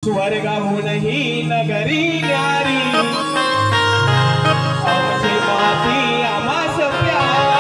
स्वर्गाहूनही नगरी न्यारी आमची माती आम्हास प्यारी।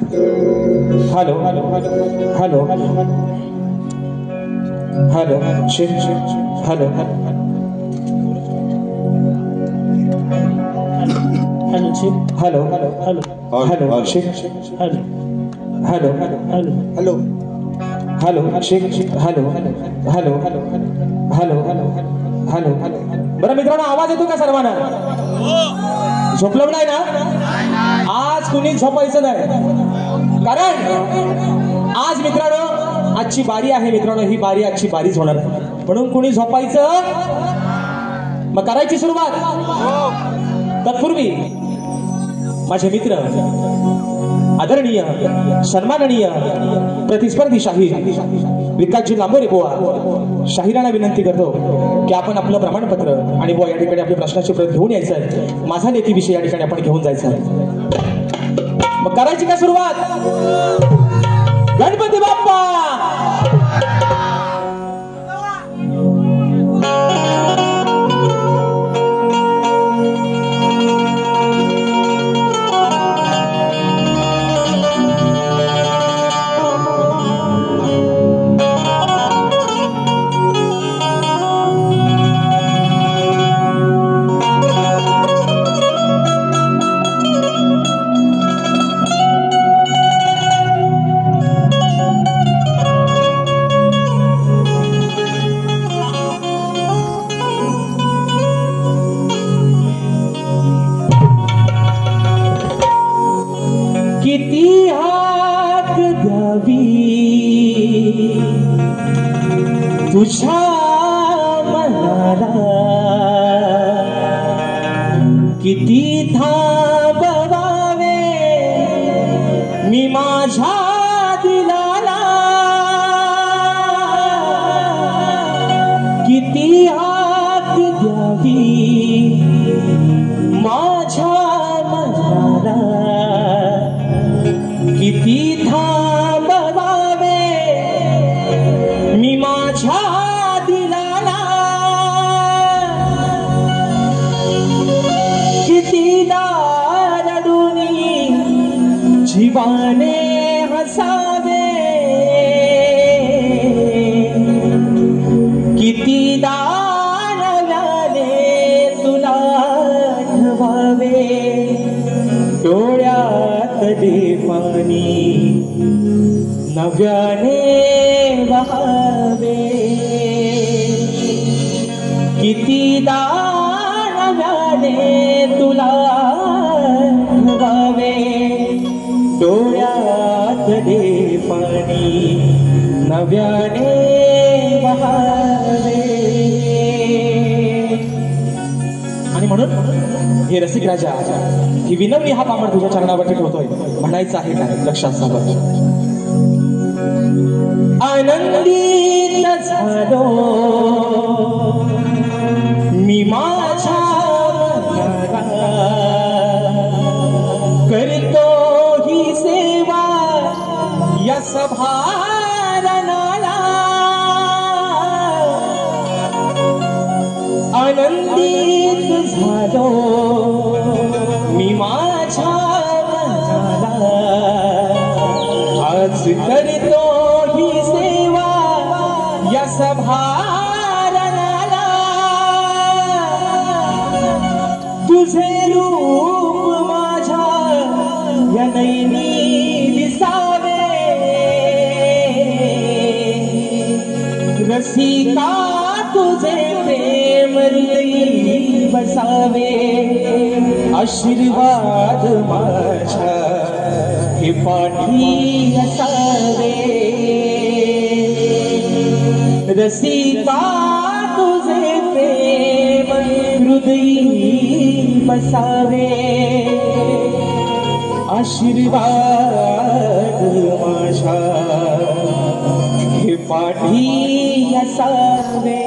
Hello hello hello hello check hello hello check hello hello hello hello check hello hello hello hello hello check hello hello hello hello hello बरं मित्रांनो, आवाज येतो का सर्वांना? झोपलं नाही ना? आज कुणी झोपायचं नाही, कारण आज मित्रांनो आजची बारी आहे. मित्रांनो ही बारी आजची बारीच होणार आहे, म्हणून कुणी झोपायचं. मग करायची सुरुवात. तत्पूर्वी माझे मित्र, आदरणीय सन्माननीय प्रतिस्पर्धी शाहीर विकासजी लांबोरे बुवा, शाहिरांना विनंती करतो की आपण आपलं प्रमाणपत्र आणि बुवा या ठिकाणी आपली प्रश्नाची प्रत घेऊन यायचं आहे. माझा लेखी या ठिकाणी आपण घेऊन जायचं आहे. मग करायची का सुरुवात? गणपती बाप्पा. किती हाक द्यावी तुझ्या मनाला, किती थांबवावे मी माझ्या दिलाला, किती हाक द्यावी माझ्या मनाला, किती थांबवावे मी माझ्या दिलाला, किती रडूनी जीवाने हसावे, किती नव्याने तुला आठवावे, डोळ्यात दे पाणी नव्याने वहावे, किती नव्याने तुला आठवावे, डोळ्यात दे पाणी नव्याने वहावे. आणि म्हणून हे रसिक राजा, ही विनवणी हा पामण तुझ्या चरणावरती ठेवतोय. म्हणायचं आहे काय? लक्षात सांगा. आनंदित झालो मी माझ्या मनाला, करतो ही सेवा या सभारणाला, आनंदित झालो मी माझ्या मनाला, आज करतो ही सेवा या सभारणाला, तुझे रूप माझ्या या नैनी दिसावे, रसिका तुझे प्रेम हृदयी बसावे, आशीर्वाद माझ्या हे पाठी असावे, रसिका तुझे प्रेम हृदयी बसावे, आशीर्वाद माझ्या हे पाठी असावे.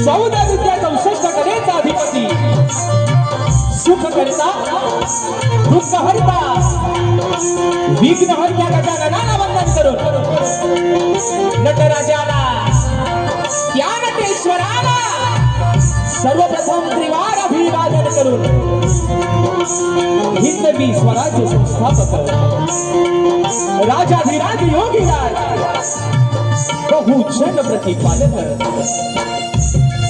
14 विद्या 64 कलेचा अधिपती सुख करता दुःख हरता विघ्न हरता गजाननाला वंदन करून नटराजाला त्या नटेश्वराला सर्वप्रथम त्रिवार अभिवादन करून हिंदवी स्वराज्य संस्थापक राजाधिराज योगीराज बहुजन प्रतिपालक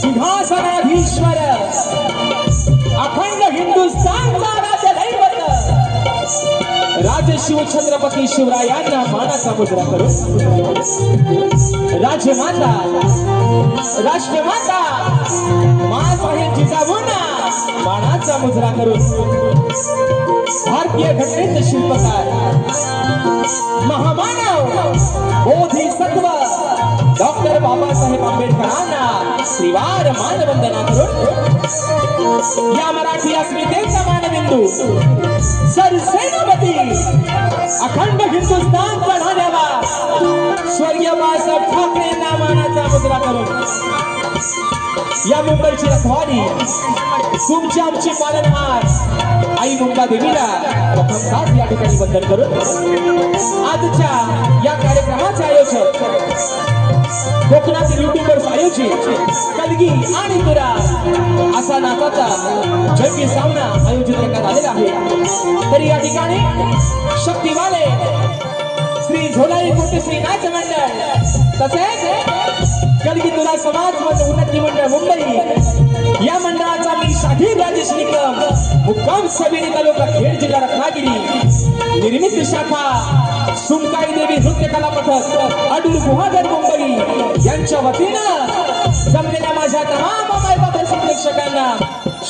सिंहासनाधीश्वर अखंड हिंदुस्थानचा राजदैवत राजशिव छत्रपती शिवरायांना मानाचा मुजरा करून राजमाता राष्ट्रमाता मासाहेब जिजाऊंना मानाचा मुजरा करून भारतीय घटनेचे शिल्पकार महामानव बोधिसत्व डॉक्टर बाबासाहेब आंबेडकरांना त्रिवार मानवंदना करून या मराठी अस्मितेचा मानबिंदू सरसेनापती अखंड हिंदुस्थान चढवण्याला स्वर्गीय बाळासाहेब ठाकरेंना मानाचा मुजरा करून या मुंबईची रखवाली तुमची आमची पालनहार आई मुंबा देवीला प्रथमतः या ठिकाणी वंदन करून आजच्या या कार्यक्रमाचे आयोजक कोकणातील युट्यूबर्स आयोजित कलगी आणि तुरा असा नाचाचा जंगी सामना आयोजित करण्यात आलेला आहे. तरी या ठिकाणी शक्तिवाले श्री झोलाई कोटेश्री नाच मंडळ तसेच कलगी तुरा समाज उन्नती मंडळ मुंबई या मंडळाचा मी शाहीर राजेश निकम मुक्काम सबिनी तालुका खेड जिल्हा रत्नागिरी निर्मित शाखा सुमकाई देवी नृत्य कला पथक अडूर गुहागर मुंबई यांच्या वतीनं जमलेल्या माझ्या तमाम मायबाप प्रेक्षकांना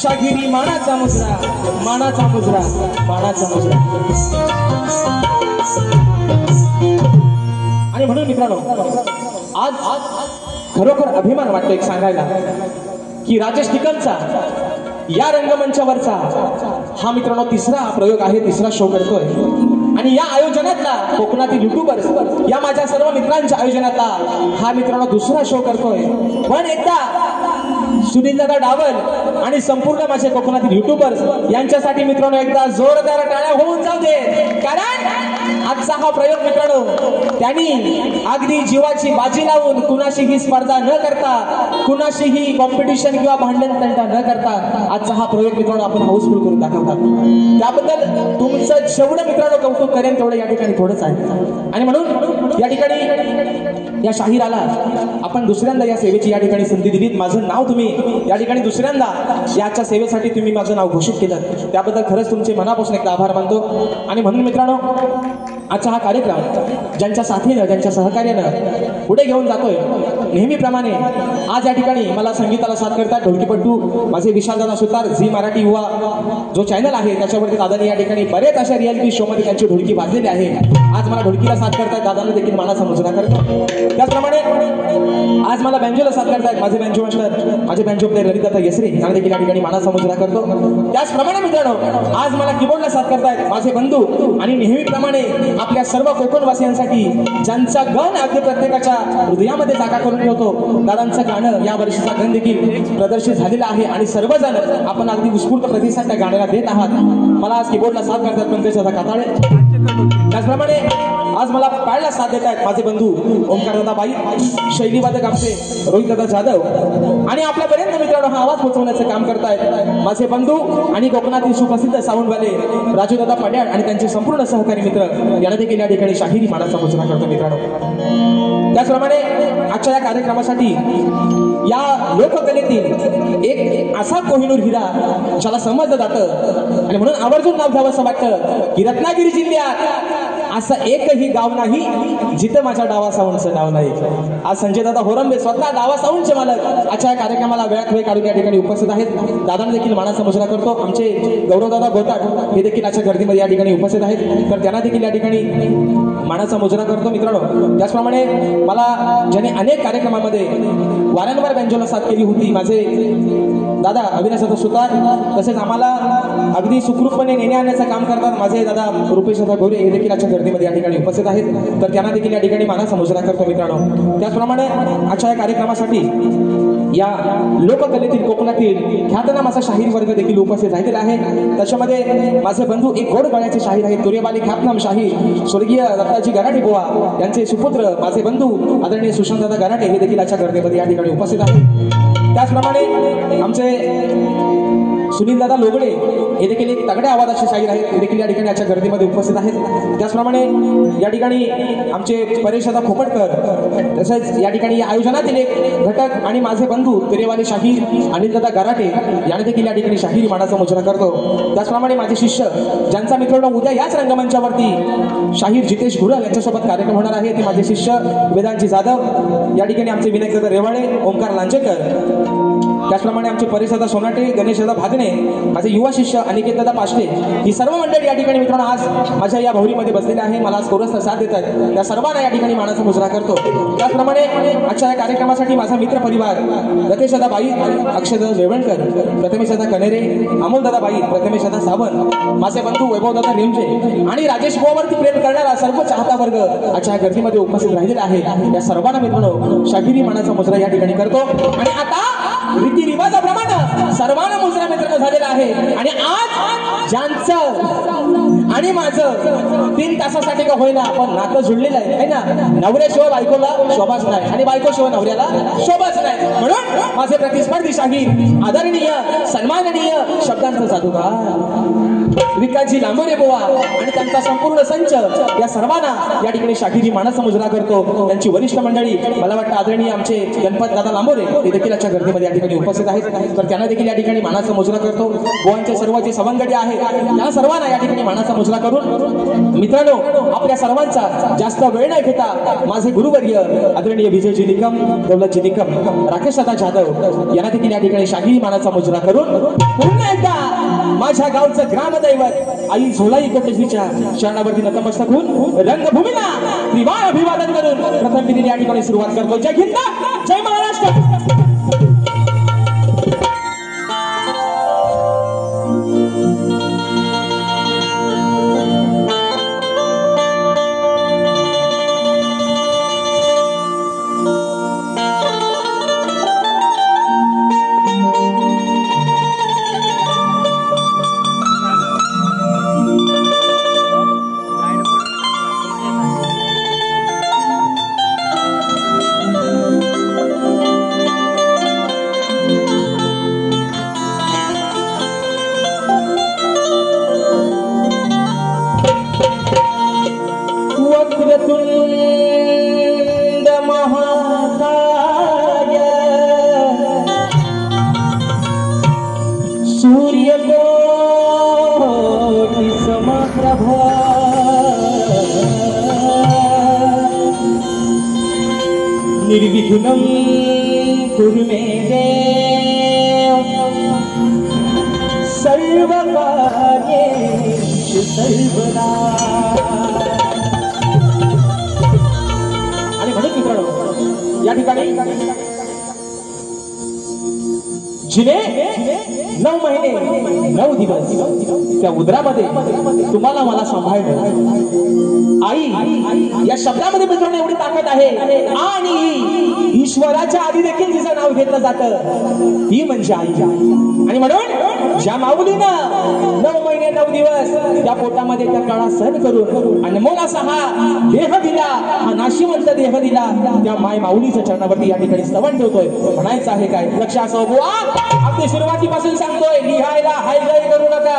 शाहिरी मानाचा मुजरा मानाचा मुजरा मानाचा मुजरा. आणि म्हणून मित्रांनो आज खरोखर अभिमान वाटतो एक सांगायला की राजेश निकमचा या रंगमंचावरचा हा मित्रांनो तिसरा प्रयोग आहे, तिसरा शो करतोय. आणि या आयोजनातला कोकणातील युट्यूबर्स या माझ्या सर्व मित्रांच्या आयोजनातला हा मित्रांनो दुसरा शो करतोय. पण एकदा सुनीलदादा डावल आणि संपूर्ण माझे कोकणातील युट्यूबर्स यांच्यासाठी मित्रांनो एकदा जोरदार टाळ्या होऊन जाऊ दे. कारण आजचा हा प्रयोग मित्रांनो त्यांनी अगदी जीवाची बाजी लावून कुणाशीही स्पर्धा न करता कुणाशीही कॉम्पिटिशन किंवा भांडण तंटा न करता आजचा हा प्रयोग मित्रांनो आपण हाऊसफुल करून दाखवतात. त्याबद्दल तुमचं जेवढं मित्रांनो कौतुक करेन तेवढं या ठिकाणी थोडंच आहे. आणि म्हणून या ठिकाणी या शाहिराला आपण दुसऱ्यांदा या सेवेची या ठिकाणी संधी दिलीत. माझं नाव तुम्ही या ठिकाणी दुसऱ्यांदा याच्या सेवेसाठी तुम्ही माझं नाव घोषित केलं त्याबद्दल खरंच तुमचे मनापासून एकदा आभार मानतो. आणि म्हणून मित्रांनो आजचा हा कार्यक्रम ज्यांच्या साथीनं ज्यांच्या सहकार्यानं पुढे घेऊन जातोय नेहमीप्रमाणे आज या ठिकाणी मला संगीताला साथ करतात ढोलकीपट्टू माझे विशालदादा सुतार झी मराठी युवा जो चॅनल आहे त्याच्यावरती दादाने या ठिकाणी बरेच अशा रियालिटी शो मध्ये त्यांची ढोलकी वाजलेली आहे. आज मला ढोलकीला साथ करतात दादांना देखील मानाचा मुजरा करतो. त्याचप्रमाणे आज मला बँजोला साथ करतायत माझे बँजो मास्टर माझे बँजो प्लेअर ललिता येसरे त्यांना देखील या ठिकाणी मानाचा मुजरा करतो. त्याचप्रमाणे मित्रांनो आज मला कीबोर्डला साथ करतायत माझे बंधू आणि नेहमीप्रमाणे आपल्या सर्व कोकणवासियांसाठी ज्यांचा गण अगदी प्रत्येकाच्या हृदयामध्ये जागा करून ठेवतो दादांचं गाणं या वर्षीचा गण देखील प्रदर्शित झालेला आहे. आणि सर्वजण आपण अगदी उत्स्फूर्त प्रतिसाद त्या गाण्याला देत आहात. मला आज कीबोर्डला साथ करतात पंकजदादा काताळे. त्याचप्रमाणे आज मला पायाला साथ देत आहेत माझे बंधू ओंकारदादा बाई शैलीवादक आमचे रोहितदादा जाधव. आणि आपल्यापर्यंत मित्रांनो हा आवाज पोहोचवण्याचं काम करतायत माझे बंधू आणि कोकणातील सुप्रसिद्ध साऊंडवाले राजूदादा पड्याळ आणि त्यांचे संपूर्ण सहकारी मित्र यांना देखील या ठिकाणी शाहिरी मानाचा मुजरा करतो मित्रांनो. त्याचप्रमाणे आजच्या या कार्यक्रमासाठी या लोककलेतील एक असा कोहिनूर हिरा ज्याला समजलं जातं आणि म्हणून आवर्जून नाव घ्यावं असं वाटतं की रत्नागिरी जिल्ह्यात असं एकही गाव नाही जिथं माझ्या डावा साऊंडचं नाव नाही. आज संजय दादा होरंबे स्वतः डावा साऊंडचे मालक आजच्या कार्यक्रमाला वेळात वेळ काढून या ठिकाणी उपस्थित आहेत. दादांना देखील मानाचा मुजरा करतो. आमचे गौरवदादा गोताट हे देखील आजच्या गर्दीमध्ये या ठिकाणी उपस्थित आहेत, तर त्यांना देखील या ठिकाणी मानाचा मुजरा करतो. मित्रांनो, त्याचप्रमाणे मला ज्याने अनेक कार्यक्रमामध्ये वारंवार बँजोला साथ केली होती माझे दादा अविनाश सुतार, तसेच आम्हाला अगदी सुखरूपपणे नेणे आणण्याचं काम करतात माझे दादा रुपेश दादा गोरे हे देखील आजच्या गर्दीमध्ये या ठिकाणी उपस्थित आहेत, तर त्यांना देखील या ठिकाणी मानाचा मुजरा करतो. मित्रांनो, त्याचप्रमाणे आजच्या या कार्यक्रमासाठी या लोककलेतील कोकणातील ख्यातनाम असा शाहीर वर्ग देखील उपस्थित झालेला आहे. त्याच्यामध्ये माझे बंधू एक गोड गळ्याचे शाहीर आहेत, तुरेबाली ख्यातनाम शाहीर स्वर्गीय दत्ताजी गराटे बुवा यांचे सुपुत्र माझे बंधू आदरणीय सुशांतदादा गराटे हे देखील आजच्या गर्दीमध्ये या ठिकाणी उपस्थित आहेत. त्याचप्रमाणे आमचे सुनीलदादा लोगडे हे देखील एक तगड्या आवाजाचे शाहीर आहेत, हे देखील या ठिकाणी आजच्या गर्दीमध्ये उपस्थित आहेत. त्याचप्रमाणे या ठिकाणी आमचे परेशदादा खोपटकर, तसेच या ठिकाणी आयोजनातील एक घटक आणि माझे बंधू तुरेवाले शाहीर अनिलदादा गराटे यांनी देखील या ठिकाणी शाहीर मानाचा मुजरा करतो. त्याचप्रमाणे माझे शिष्य ज्यांचा मित्रांनो उद्या याच रंगमंचावरती शाहीर जितेश गुरल यांच्यासोबत कार्यक्रम होणार आहे, ते माझे शिष्य वेदांची जाधव, या ठिकाणी आमचे विनायकदादा रेवाळे, ओंकार लांजेकर, त्याचप्रमाणे आमचे परेशदादा सोनाटे, गणेशदादा भागणे, माझे युवा शिष्य अनिकेतदादा पाशले, ही सर्व मंडळी या ठिकाणी मित्रांनो आज माझ्या या भौरीमध्ये बसलेले आहे. मला आज कोरसचा साथ देतात, त्या सर्वांना या ठिकाणी मानाचा मुजरा करतो. त्याचप्रमाणे आजच्या या कार्यक्रमासाठी माझा मित्र परिवार रतेशदादा बाई, अक्षयदादा जेवणकर, प्रथमेशदादा कनेरे, अमोलदादा बाई, प्रथमेशदादा सावंत, माझे बंधू वैभवदादा नेमजे आणि राजेश भाऊवरती प्रेम करणारा सर्व चाहता वर्ग आजच्या या गर्दीमध्ये उपस्थित राहिलेला आहे. या सर्वांना मित्रांनो शाहिरी मानाचा मुजरा या ठिकाणी करतो. आणि आता रीतिरिवाजाप्रमाणे सर्वांना मुजरा मित्रांनो झालेला आहे. आणि आज ज्यांचं आणि माझं 3 तासासाठी का होईना पण नातं जुळलेलं आहे ना, नवऱ्याशिवाय बायकोला शोभाच नाही आणि बायकोशिवाय नवऱ्याला शोभाच नाही, म्हणून माझे प्रतिस्पर्धी शाहीर आदरणीय सन्माननीय शब्दांचा जादूगार विकासजी लांबोरे बुवा आणि त्यांचा संपूर्ण संच या सर्वांना या ठिकाणी शाहिरी मानाचा मुजरा करतो. त्यांची वरिष्ठ मंडळी मला वाटतं आदरणीय आमचे गणपत दादा लांबोरे हे देखील आजच्या गर्दीमध्ये या ठिकाणी उपस्थित आहेत, तर त्यांना देखील या ठिकाणी मानाचा मुजरा करतो. गोवांचे सर्व जे सवंगडी आहेत त्यांना सर्वांना या ठिकाणी मानाचा मुजरा करून मित्रांनो आपल्या सर्वांचा जास्त वेळ न घेता माझे गुरुवर्य आदरणीय विजयजी निकम, दौलतजी निकम, राकेश दादा जाधव यांना देखील या ठिकाणी शाहिरी मानाचा मुजरा करून पुन्हा एकदा माझ्या गावचं ग्रामदैवत आई झोलाई कोटेश्वरीच्या चरणावरती नतमस्तक होऊन रंगभूमीला त्रिवार अभिवादन करून प्रथम विधीने या ठिकाणी सुरुवात करतो. जय हिंद, जय महाराष्ट्र. निर्विघ्नं कुरु मे देव सर्वकार्येषु सर्वदा. आणि म्हणून मित्रांनो या ठिकाणी जिने 9 महिने 9 दिवस त्या उदरामध्ये तुम्हाला मला सांभाळलं. आई या शब्दामध्ये मित्रांनो एवढी ताकद आहे. आणि ईश्वराच्या आधी देखील जिचं नाव घेतलं जातं ती म्हणजे आई. आणि म्हणून ज्या माऊलीनं 9 महिने 9 दिवस त्या पोटामध्ये त्या काळा सहन करून अनमोल असा हा देह दिला, हा नाशिवंत देह दिला, त्या माय माऊलीच्या चरणावरती या ठिकाणी स्तवन ठेवतोय. म्हणायचं आहे काय लक्ष असो बुवा, अगदी सुरुवातीपासून सांगतोय लिहायला हाय गय करू नका.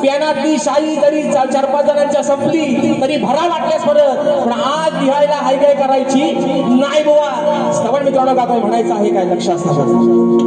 प्यानातली शाई तरी 4-5 जणांच्या संपली तरी भरा वाटल्यास परत, पण आज लिहायला हाय गय करायची नाही बुवा. स्तवन मित्रांनो गातोय, म्हणायचं आहे काय लक्ष असतं.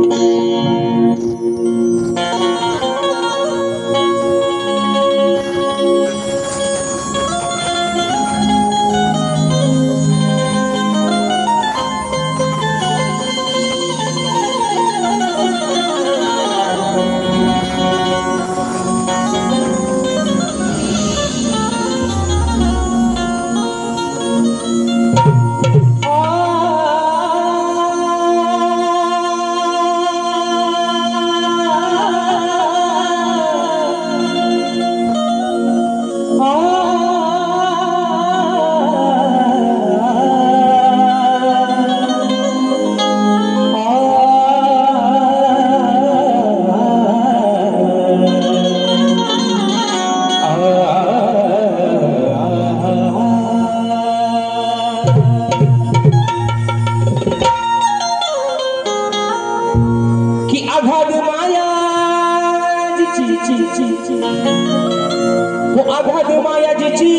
तो आघात मायाजीची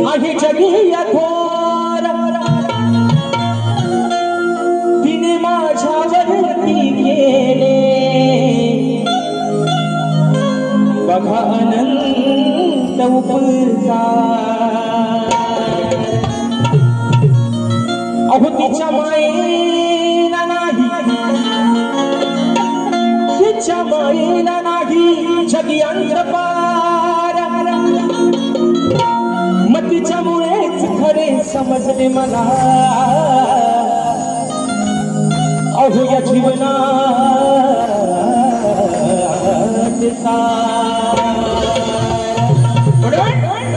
आहे जगी थोर तिने माझ्यावरती केले बघा अनंत उपकार अहो तिच्या मायेला नाही तिच्या मायेला नाही जगी अंतपार मग तिच्यामुळेच खरे समजले मला अहो या जीवनात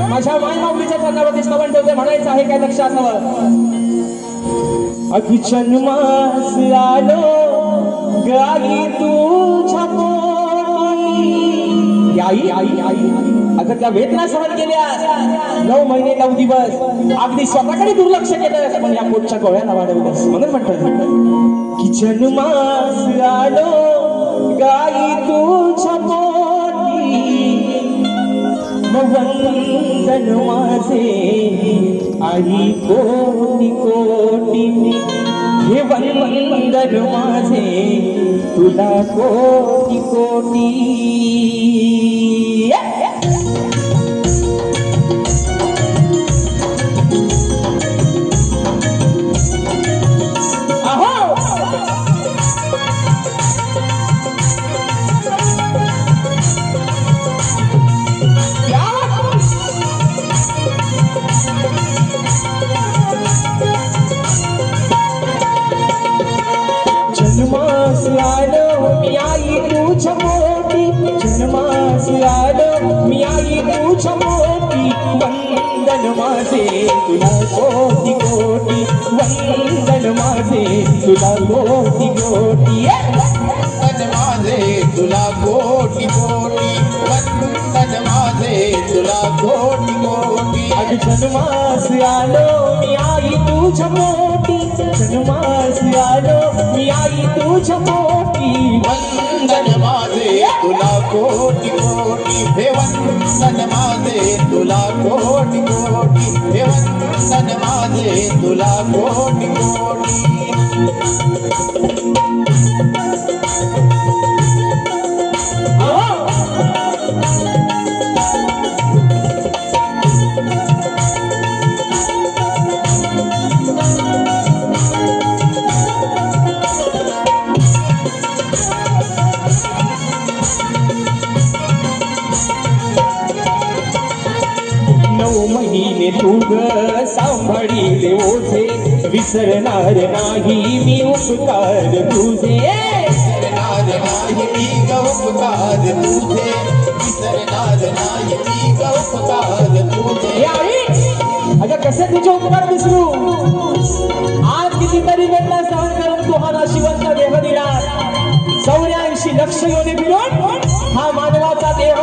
माझ्या माय माऊलीच्या चरणावरती स्तवन ठेवते म्हणायचं आहे काय लक्ष असावं अगदी जन्मास आलो गाई तुझ्या पोटी आई आई आई अगं त्या वेदना सहन केल्यास 9 महिने 9 दिवस अगदी स्वतःकडे दुर्लक्ष केलं पण या पोटच्या गोळ्याला वाढवलंस म्हणून म्हणतात की जन्मास आलो गाई तुझ्या पोटी वंदन माझे आई कोटी कोटी हे वंदन माझे तुला कोटी कोटी जन्मास आलो मी आई तुझ्या पोटी जन्मास आलो मी आई तुझ्या पोटी वंदन माझे तुला कोटी कोटी वंदन माझे तुला कोटी कोटी वंदन माझे तुला कोटी कोटी वंदन माझे तुला कोटी कोटी अग जन्मास आलो मी आई तुझ्या पोटी जन्मास आलो मी आई तुझ्या पोटी वंदन माझे तुला कोटी कोटी हे वंदन माझे तुला कोटी कोटी हे वंदन माझे तुला कोटी कोटी महिने तू ग सांभाळीले ओझे विसरणार नाही मी उपकार तुझे विसरणार नाही मी उपकार तुझे विसरणार नाही मी उपकार तुझे अगं कसे तुझे उपकार विसरू आज कितीतरी वेदना सहन करून तू हा नाशिवंत देह दिला 84 लक्ष योनी फिरून हा मानवाचा देह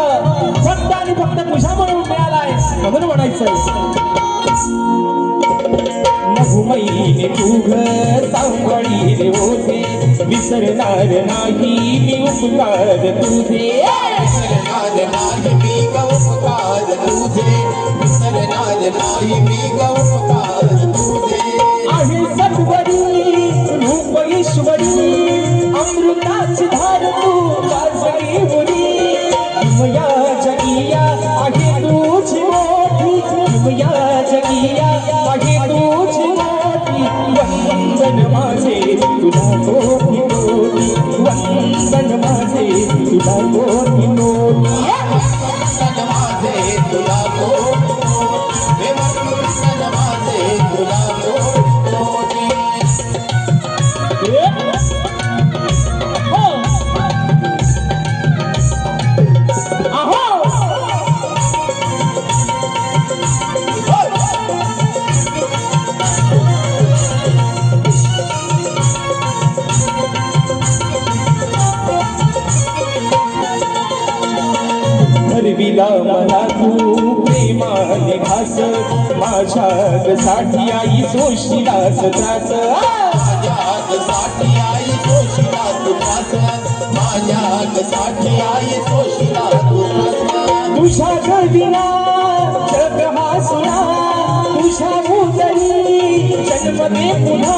फक्त आणि फक्त तुझ्यामुळे मिळालाय म्हणून म्हणायचं 9 महिने तू घर सांभाळीले ओझे विसरणार नाही मी उपकार तुझे विसरणार नाही मी उपकार तुझे विसरणार नाही मी उपकार तुझे आहे सत्वरी रूप ईश्वरी अमृताची धार तू वाजवी मुरी किमया जगिया आहे तुझी मोठी किमया जगिया आहे तुझी मोठी वंदन माझे तुला कोटी कोटी वंदन माझे तुला कोटी कोटी वंदन माझे तुला कोटी कोटी वंदन माझे तुला कोटी ठरविला मला तू प्रेमाने घास माझ्यासाठी आई सोशिलास त्रास माझ्यासाठी आई सोशिला तुझास माझ्यासाठी आई सोशिला तुझास तुझ्या गळविना जग हसुना तुझ्या उदरी जन्म दे पुन्हा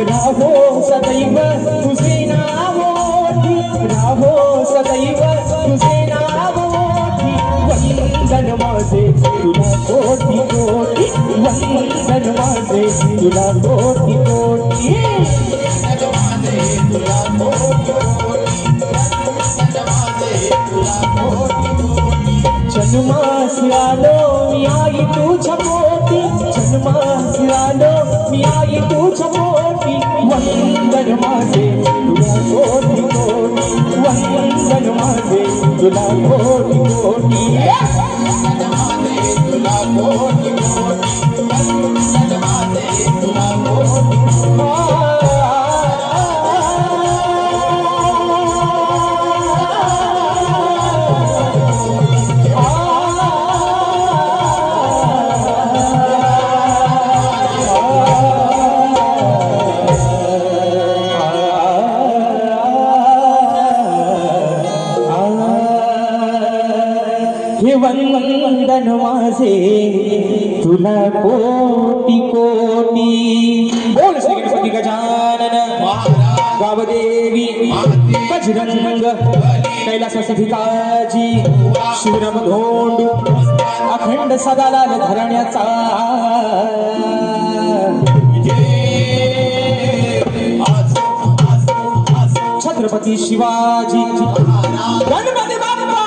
राहो सदैव तुझे नाव ओठी राहो सदैव तुझे नाव ओठी वंदन माझे तुला कोटी कोटी वंदन माझे तुला कोटी कोटी जन्मास आलो मी आई तुझ्या पोटी जन्मास आलो मी आई तुझ्या पोटी वंदन माझे तुला कोटी कोटी वंदन माझे तुला कोटी कोटी तुला कोटी कोटी वंदन माझे तुला कोटी वंदन माझे तुला कोटी कोटी बोल श्री गणपती गजानन गावदेवी बजरंग कैलासवासी शिवराम धोंडू अखंड सदालाल घराण्याचा छत्रपती शिवाजी गणपती बाप्पा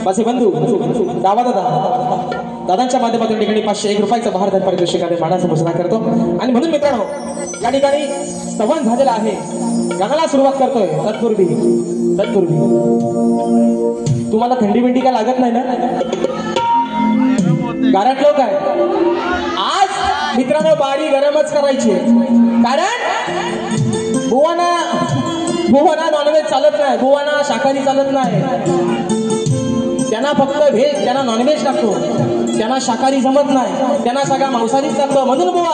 माझे बंधू दावा दादांच्या माध्यमातून ठिकाणी 501 रुपयाचा बहारदार पारितोषिकाने मानाचा घोषणा करतो आणि म्हणून मित्रांनो या ठिकाणी संवाद झालेला आहे गाण्याला सुरुवात करतोय तत्पूर्वी तुम्हाला थंडी बिंडी काय लागत नाही ना गारटलो काय आज मित्रांनो बारी गरमच करायची कारण बुवाना नॉनव्हेज चालत नाही बुवाना शाकाहारी चालत नाही त्यांना फक्त व्हेज त्यांना नॉनव्हेज लागतो त्यांना शाकाहारी जमत नाही त्यांना सगळा मांसाहारीच लागतो म्हणून बुवा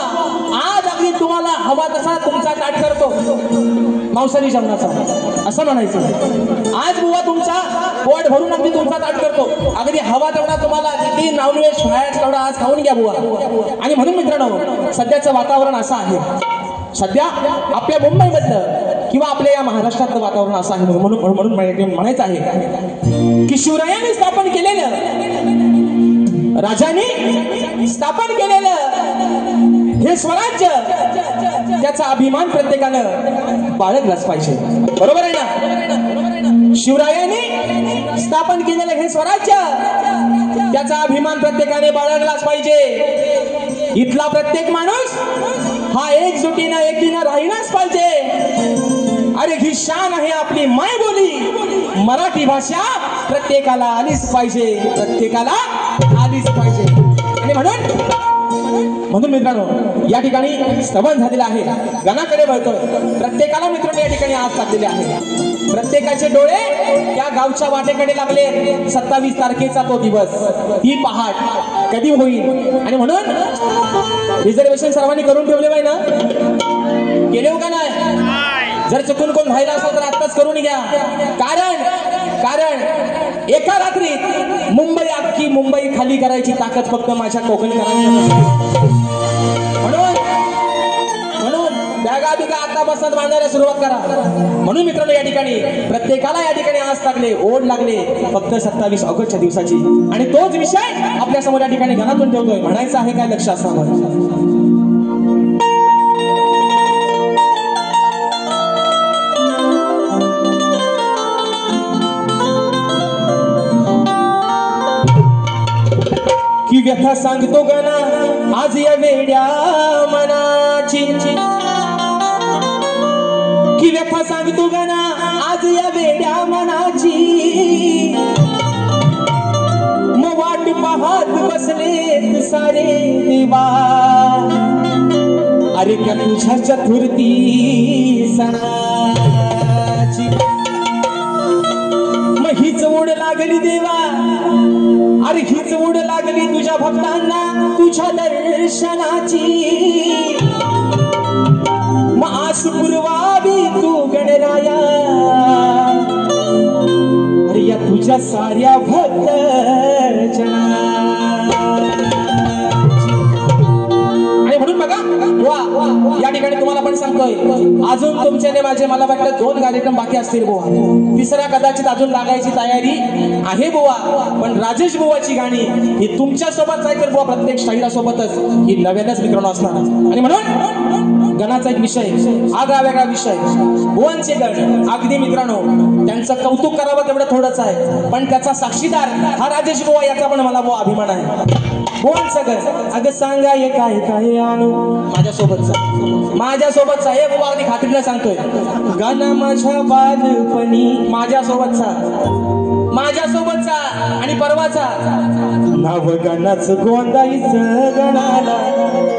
आज अगदी तुम्हाला हवा तसा तुमचा ताट करतो मांसाहारी जेवणाचा असं म्हणायचं आज बुवा तुमचा पोट भरून अगदी तुमचा ताट करतो अगदी हवा तेवढा तुम्हाला किती नॉनव्हेज फ्रायड तेवढा आज खाऊन घ्या बुवा आणि म्हणून मित्रांनो सध्याचं वातावरण असं आहे सध्या आपल्या मुंबईमधलं किंवा आपल्या या महाराष्ट्रातलं वातावरण असं आहे म्हणून म्हणायचं आहे की शिवरायांनी स्थापन केलेलं राजांनी स्थापन केलेलं हे स्वराज्य त्याचा अभिमान प्रत्येकानं बाळगलाच पाहिजे बरोबर आहे ना शिवरायांनी स्थापन केलेलं हे स्वराज्य त्याचा अभिमान प्रत्येकाने बाळगलाच पाहिजे इथला प्रत्येक माणूस हा एकजुटीनं एकीनं राहिलाच पाहिजे अरे ही शान आहे आपली मायबोली मराठी भाषा प्रत्येकाला आलीच पाहिजे आणि म्हणून म्हणून मित्रांनो या ठिकाणी श्रवण झालेलं आहे, गणाकडे वळतोय. प्रत्येकाला मित्रांनो या ठिकाणी आज टाकलेले आहे. प्रत्येकाचे डोळे त्या गावच्या वाटेकडे लागले. 27 तारखेचा तो दिवस, ही पहाट कधी होईल. आणि म्हणून रिझर्वेशन सर्वांनी करून ठेवले पाहिजे ना, केले हो का नाही? जर चुकून कोण राहिला असेल तर आत्ताच करून घ्या. कारण एका रात्रीत मुंबई, अख्खी मुंबई खाली करायची ताकद फक्त माझ्या कोकणकरांची. म्हणून बॅगा बिगा आता बसत बांधायला सुरुवात करा. म्हणून मित्रांनो या ठिकाणी प्रत्येकाला या ठिकाणी आस लागले, ओढ लागले फक्त 27 ऑगस्टच्या दिवसाची. आणि तोच विषय आपल्या समोर या ठिकाणी घरातून ठेवतोय. म्हणायचं आहे काय लक्ष असावं. की व्यथा सांगतो गाना आज या वेड्या मनाची, की व्यथा सांगतो गाना आज या वेड्या मनाची. मग वाट पाहत बसलेत सारे देवा, अरे का तुझ्या चतुर्थी सणाची. मग हीच ओढ लागली देवा, अरे हीच ओढ लागली तुझ्या भक्तांना तुझ्या दर्शनाची. मग आस पुरवावी तू गणराया, अरे या तुझ्या साऱ्या भक्त जनाची. आणि म्हणून बघा या ठिकाणी तुम्हाला पण सांगतोय, अजून तुमच्याने माझे मला वाटतं 2 कार्यक्रम बाकी असतील बुवा. तिसरा कदाचित अजून लागायची तयारी आहे बुवा. पण राजेश बुवाची गाणी ही तुमच्या सोबत आहे तर बुवा प्रत्येक स्टाईला सोबतच ही नव्यानच मित्रांनो असणार. आणि म्हणून गणाचा एक विषय, आगळा वेगळा विषय, बुवांचे गण. अगदी मित्रांनो त्यांचं कौतुक करावं तेवढं थोडंच आहे, पण त्याचा साक्षीदार हा राजेश बुवा, याचा पण मला बुवा अभिमान आहे. बुवांचं गण अगं सांगा ये काय काय आणू माझ्यासोबतचा हे बुवा अगदी खात्रीला सांगतोय. गाणं माझ्या बालपणी माझ्यासोबतचा आणि परवाचा नाव गाण्याचं गोंदाईचं गणाला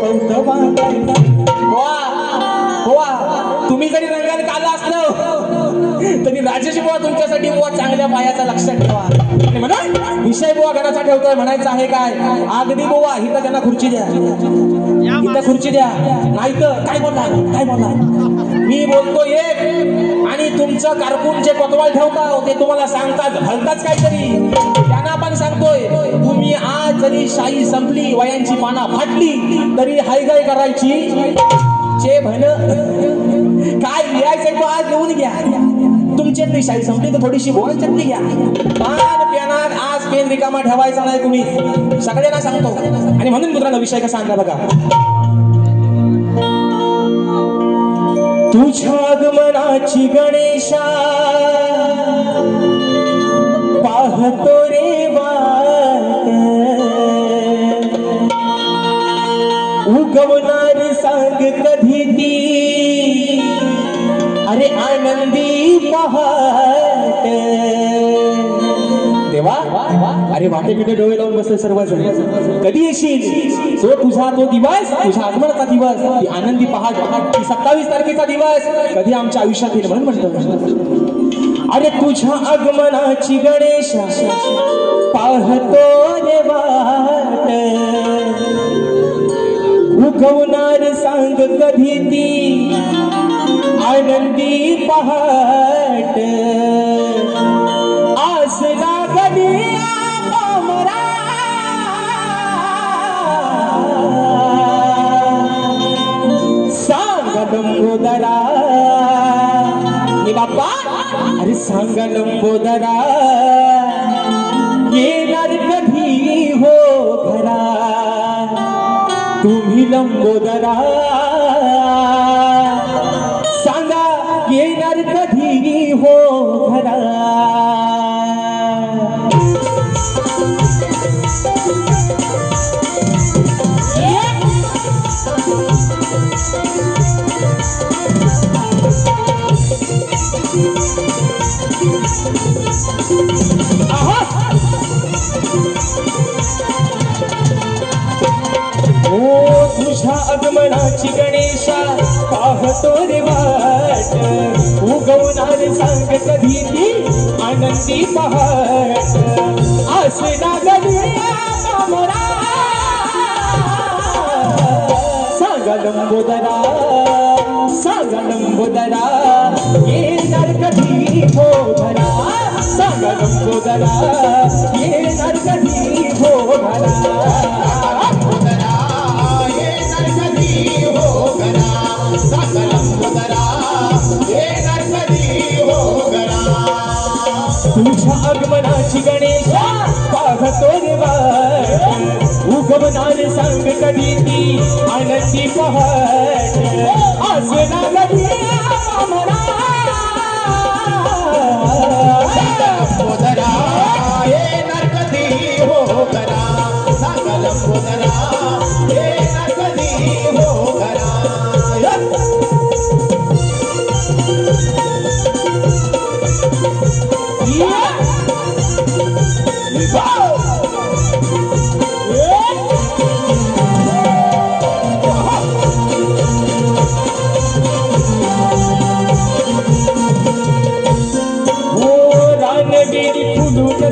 कौत बांधायचं. बुवा तुम्ही जरी रंगाने काला असलं तरी राजेश बुवा तुमच्यासाठी बुवा चांगल्या पायाचा लक्षात ठेवा. म्हणून विषय बुवा गणाचा ठेवतोय. म्हणायचं आहे काय अगदी बुवा इथं त्यांना खुर्ची द्या, इथं खुर्ची द्या, नाही तर काय बोलला मी बोलतो एक आणि तुमचं कारकून जे कोतवाल ठेवता ते तुम्हाला सांगतात भलताच काहीतरी. त्यांना पण सांगतोय तुम्ही आज जरी शाही संपली, वयांची पाना फाटली तरी हायगाय करायची. चे भन काय लिहायचं तो आज लिहून घ्या. तुमच्यातली शाही संपली तर थोडीशी बोलायची घ्या. पान पेनात आज पेन रिकामा ठेवायचा नाही कुणी, सगळ्यांना सांगतो. आणि म्हणून मित्रांनो विषय कसा सांगा बघा. तुझ्या आगमनाची गणेशा पाहतो रे वाट, उगवणार सांग कधी ती, अरे आनंदी पहाट. देवा अरे वाटेकडे डोळे लावून बसले सर्वजण. कधी येशील तो तुझा तो दिवस, तुझ्या आगमनाचा दिवस, ती आनंदी पहाट, ती 27 तारखेचा दिवस कधी आमच्या आयुष्यात येईल. म्हणून म्हणतो अरे तुझ्या आगमनाची गणेशा पाहतो रे वाट, उगवणार सांग कधी ती आनंदी पहाट. आस लागली आमरा सांग लंबोदरा, बाप्पा अरे सांग लंबोदरा येणार कधी हो घरा. तुम्ही लंबोदरा सांगा येणार कधी हो घरा. Oh आगमनाची गणेशा पाहतो रे वाट उगवणार सांग कधी ती आनंदी पहाट आसना गलिया कामरा सांगा लंबोदरा सांगा लंबोदरा येणार कधी हो भरा सांगा लंबोदरा येणार कधी हो भरा तुझ्या आगमनाची गणेशा पाहतो रे वाट उगवणार सांग कधी ती आनंदी पहाट आसना कधी आमरा लंबोदरा येणार कधी हो घरा सांग लंबोदरा येणार कधी हो घरा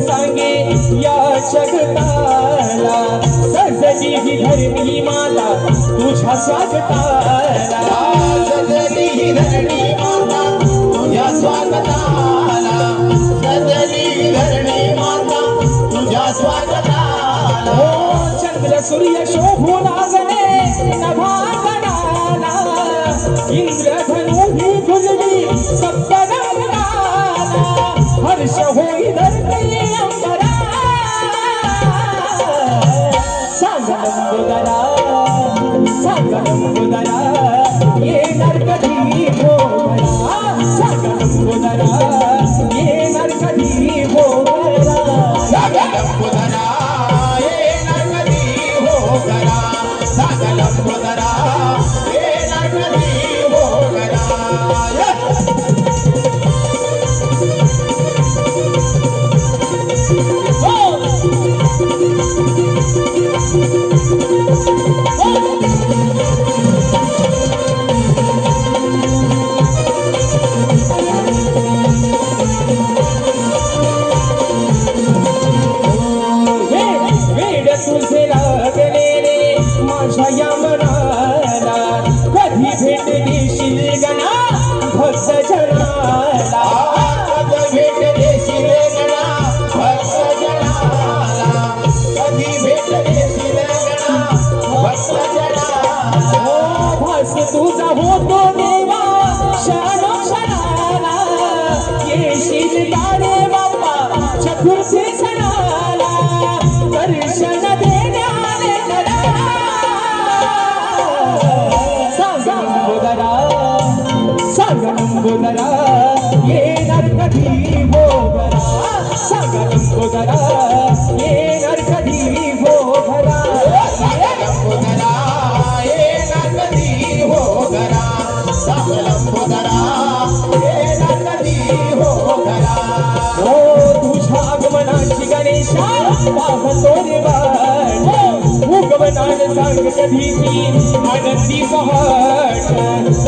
सांगे या जगताला सजली ही धरणी माता तुझ्या स्वागताला सजली ही धरणी माता तुझ्या स्वागताला सजली ही धरणी माता तुझ्या स्वागताला चंद्र सूर्य शोभू लागले नभागणाला इंद्रधनु ही गुजली सप्तरंगाला हर्ष होई धरती अंबरा सांगा लंबोदरा सांगा लंबोदरा येणार कधी हो भरा सांगा लंबोदरा येणार कधी हो भरा सांगा लंबोदरा येणार कधी हो घरा सांगा लंबोदरा येणार कधी हो घरा तुझे लागले रे माझ्या या मनाला कधी भेट देशील गणा भक्त जनाला कधी भेट देशील गणा भक्त जनाला कधी भेट देशील गणा भक्त जनाला भास तुझा होतो देवा क्षणो क्षणाला येशील तारे बाप्पा चतुर्थी सणाला दर्शन देण्याने सांगा लंबोदरा सांगा लंबोदरा येणार कधी हो भरा सांगा लंबोदरा येणार कधी हो भरा सांगा लंबोदरा येणार कधी हो घरा सांगा लंबोदरा येणार कधी हो घरा तुझ्या आगमनाची गणेशा पाहतो रे वाट उगवणार सांग कधी ती आनंदी पहाट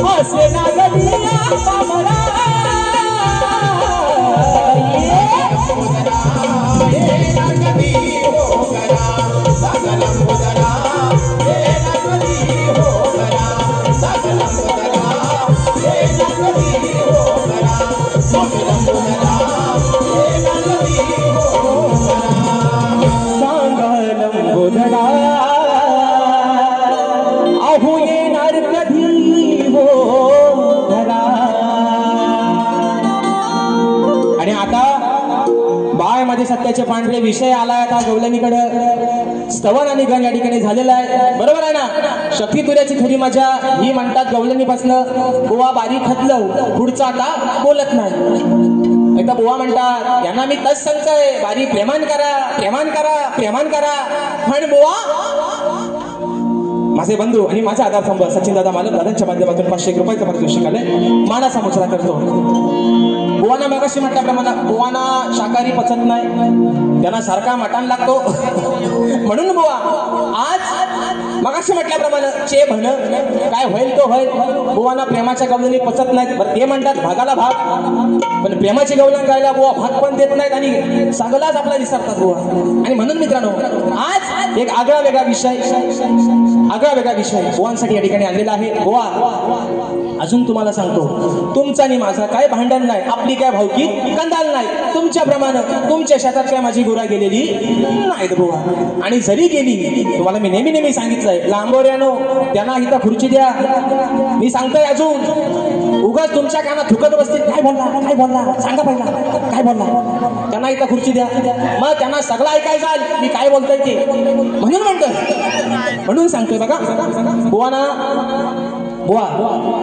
आसना गलिया कामरा लंबोदरा येणार कधी हो घरा सांगा लंबोदरा येणार कधी हो घरा सांगा लंबोदरा येणार कधी हो घरा सांगा लंबोदरा येणार कधी हो घरा सांगा लंबोदरा अहो येणार कधी हो भरा आणि आता बाळ माझे सत्याचे पांढरे विषय आलाय आता गवलनीकडे स्तवन आणि गण या ठिकाणी झालेला आहे बरोबर आहे ना शक्ती तुऱ्याची खरी मजा ही म्हणतात गवलनीपासनं बुवा बारीक खतलव पुढचा आता बोलत नाही एकदा बुवा म्हणतात यांना मी तच सांगतोय बारी प्रेमान करा प्रेमान करा प्रेमान करा पण बुवा माझे बंधू आणि माझा आधार स्तंभ सचिन दादा मालक दादांच्या माध्यमातून 500 रुपयाचा पारितोषिक आले मानाचा मुजरा करतो बुवाना मगाशी म्हटल्याप्रमाणे बुवाना शाकाहारी पचत नाही त्यांना सारखा मटण लागतो म्हणून बुवा आज मगाशी म्हटल्याप्रमाणे चे म्हण काय होईल तो होईल. बुवांना प्रेमाच्या गवलनी पचत नाहीत. बरं ते म्हणतात भागाला भाग, पण प्रेमाची गवलन गायला बुवा भाग पण देत नाहीत आणि सगळाच आपला विसरतात बुवा. आणि म्हणून मित्रांनो आज एक आगळा वेगळा विषय बुवांसाठी या ठिकाणी आणलेला आहे. बुवा अजून तुम्हाला सांगतो, तुमचा आणि माझा काय भांडण नाही, आपली काय भावकी कंदाल नाही. तुमच्याप्रमाणे तुमच्या शेतात काय माझी गुरा गेलेली नाहीत बुवा. आणि जरी गेली, तुम्हाला मी नेहमी सांगितलंय, लांबोऱ्यानो त्यांना इथं खुर्ची द्या. मी सांगतोय अजून उगाच तुमच्या कानात थुकत बसतील, काय बोलला सांगा पहिला, काय बोलला. त्यांना इथं खुर्ची द्या, मग त्यांना सगळं ऐकायचं मी काय बोलतोय ते. म्हणून सांगतोय बघा बुवा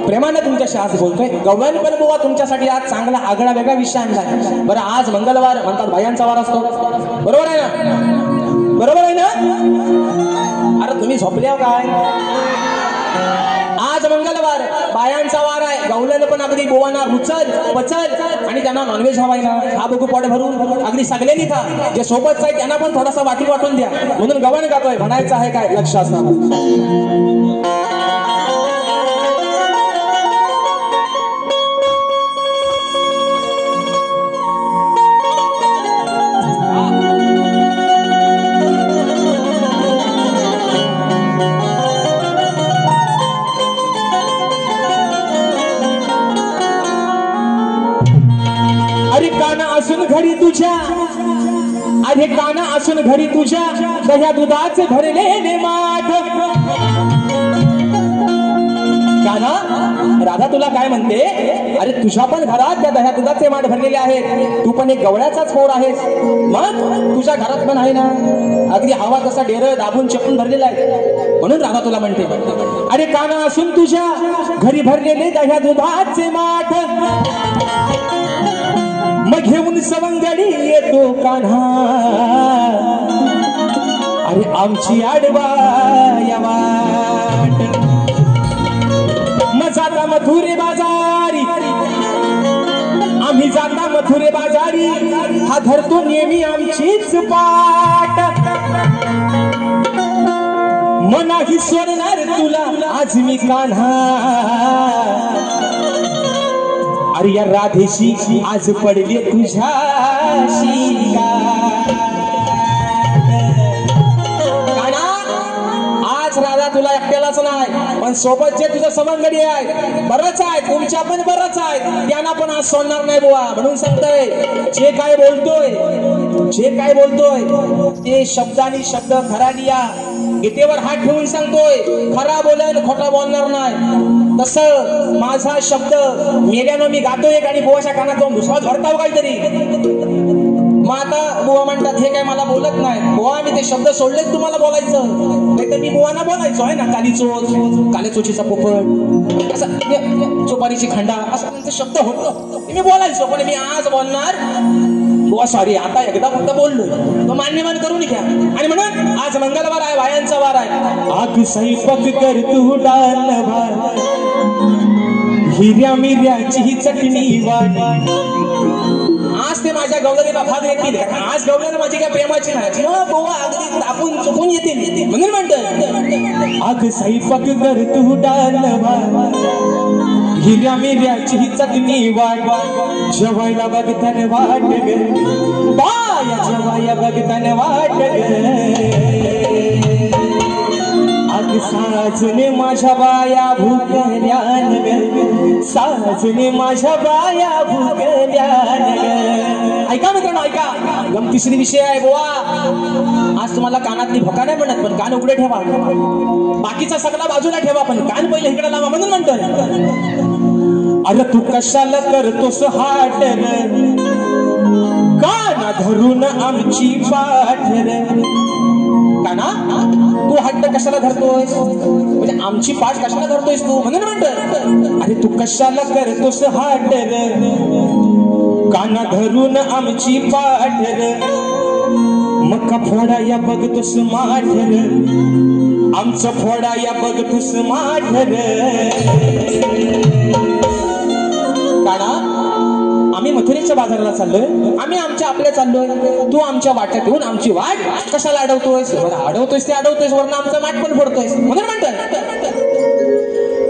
प्रेमाने तुमच्याशी आज बोलतोय. गवळण पण बुवा तुमच्यासाठी आज चांगला आगळा वेगळा विषय आणलाय. बरं आज मंगळवार म्हणतात, बायांचा वार असतो, बरोबर आहे ना? अरे तुम्ही झोपल्या काय? आज मंगळवार बायांचा वार आहे. गवळण पण अगदी बुवांना रुचल पचल आणि त्यांना नॉनव्हेज हवाय ना, हा बघू पोट भरून अगदी सगळ्यांनी खा. जे सोबतच आहे त्यांना पण थोडासा वाटून द्या. म्हणून गवळण गातोय, म्हणायचं आहे काय लक्ष असणार. अरे काना असून घरी तुझ्या दह्या दुधाचे भरलेले माठ. काना राधा तुला काय म्हणते, अरे तुझ्या पण घरात त्या दह्या दुधाचे माठ भरलेले आहेत. तू पण एक गवळ्याचाच पोर आहेस, मग तुझ्या घरात पण आहे ना अगदी हवा तसा डेर दाबून चपून भरलेला आहे. म्हणून राधा तुला म्हणते, अरे काना असून तुझ्या घरी भरलेले दह्या दुधाचे माठ. मग घेऊन सवंगडी येतो कान्हा, अरे आमची आडवा या वाट. मग जाता मथुरे बाजारी, आम्ही जाता मथुरे बाजारी, हा धरतो नेहमी आमचीच पाट. मनाही सोडणार तुला आज मी कान्हा, अरे या राधेशी आज पडली तुझ्याशी काना. आज राधा तुला एकट्यालाच नाही, पण सोबत जे तुझं सवंगडी आहे बरंच आहे, तुमच्या पण बरंच आहे, त्यांना पण आज सोडणार नाही बुवा. म्हणून सांगतोय, जे काय बोलतोय ते शब्दानी शब्द खरा लिया. गीतेवर हात ठेवून सांगतोय, खरा बोलेल खोटा बोलणार नाही. तसं माझा शब्द मेल्यानं मी गातोय आणि बुवाच्या कानात जाऊन दुसरा झडताव काहीतरी. मग आता बुवा म्हणतात हे काय मला बोलत नाही. बुवा मी ते शब्द सोडलेच तुम्हाला बोलायचं, नाही तर मी बुवाना बोलायचो आहे ना, कालेचोचीचा पोपट, असं चोपारीची खंडा, असं त्यांचे शब्द होतं मी बोलायचो. पण मी आज बोलणार बुवा सॉरी, आता एकदा फक्त बोललो तो मान्यमान करून घ्या. आणि म्हणून आज मंगळवार आहे, बायांचा वार आहे. आग स्वयंपाक कर तू डाल भात, हिऱ्या मिऱ्याची ही चटणी वाट. आज ते माझ्या गवळणीला भाग येतील, आज गवळण माझी काय प्रेमाची नाही, बुवा अगदी तापून चुकून येतील. म्हणून म्हणतो आग स्वयंपाक कर तू डाल भात, हिऱ्या मिऱ्याची ही चटणी वाट. जेवायला बघताना वाट ग बाया, जेवाया बघताना वाट ग. आग साजने माझ्या बाया भुकल्यान ग, साजने माझ्या बाया भुकल्यान ग. ऐका मित्रांनो ऐका, गमतीशीर विषय आहे बुवा. आज तुम्हाला कानातली भोका नाही म्हणत, पण कान उघडे ठेवा. बाकीचा सगळा बाजूला ठेवा, पण कान पहिले इकडे लावा. म्हणून म्हणतोय, अरे तू कशाला करतोस हाट काना धरून आमची पाठ. काना तू हट्ट कशाला धरतोयस, म्हणजे आमची पाठ कशाला धरतोयस तू. म्हणून म्हणतोय, अरे तू कशाला करतोस हाट काना धरून आमची पाठ. मका फोडा या बघतोस माठ, आमचं फोडा या बघतोस माठ. काना आम्ही आम्ही मथुरेच्या बाजाराला चाललोय, आम्ही आमच्या आपल्या चाललोय, तू आमच्या वाट्यात येऊन आमची वाट कशाला अडवतोयस? अडवतोयस ते अडवतोयस, वरनं आमचा माठ पण फोडतोयस म्हणून म्हणतोय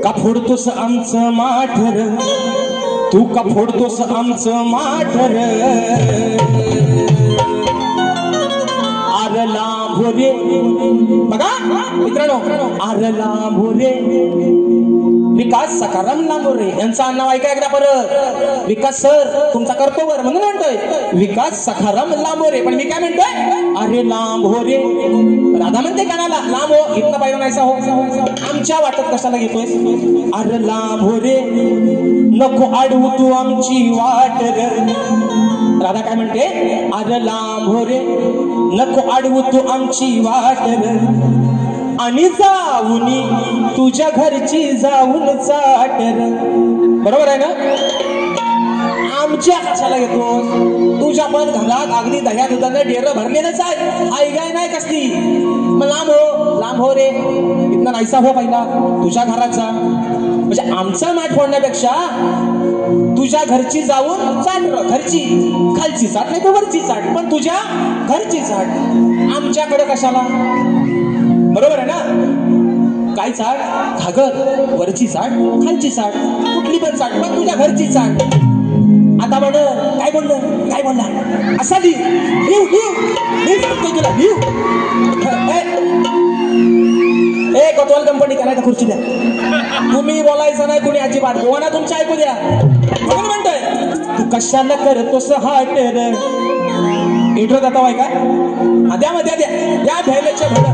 का फोडतोस आमचं माठर, तू का फोडतोस आमचं माठर? आरला भोरे बघा मित्रांनो, आरला भोरे विकास सखाराम लांबोरे यांचं नाव ऐका एकदा परत. विकास सर तुमचा करतो वर म्हणून म्हणतोय विकास सखाराम लांबोरे. पण मी काय म्हणतोय अरे लांबोरे, राधा म्हणते कानाला लांब हो, इथनं पाहिलं नाहीसा हो, आमच्या वाटत कशाला घेतोय? अरे लांबोरे नको अडवू तू आमची वाट रे. राधा काय म्हणते अरे लांबोरे नको अडवू तू आमची वाट रे, आणि जाऊनी तुझ्या घरची जाऊन चाटर. बरोबर आहे ना? आमच्या कशाला घेतो? तुझ्या पण घरात अगदी दह्या दुधानं डेर भरलेलंच आहे, आई गाय नाही कसली. मग लांब हो रे, इथनं नाहीसा हो पहिला तुझ्या घराचा. म्हणजे आमचा माठ फोडण्यापेक्षा तुझ्या घरची जाऊन चाट, घरची खालची चाट नाही तर वरची चाट, पण तुझ्या घरची चाट. आमच्याकडे कशाला? बरोबर आहे ना? काय चाट? घागर, वरची चाट, खालची चाट, कुठली पण चाट, पण तुझ्या घरची चाट. आता म्हण काय बोलला असा तुला ए कोतवाल कंपनी करायचा खुर्ची द्या. तुम्ही बोलायचं नाही कुणी अजिबात, गोवाना तुमच्या ऐकू द्या म्हणून म्हणतोय तू कशाला करतोस हाट रे. इंट्रो देता वाय काय द्या मग द्या भैलेच्या भैल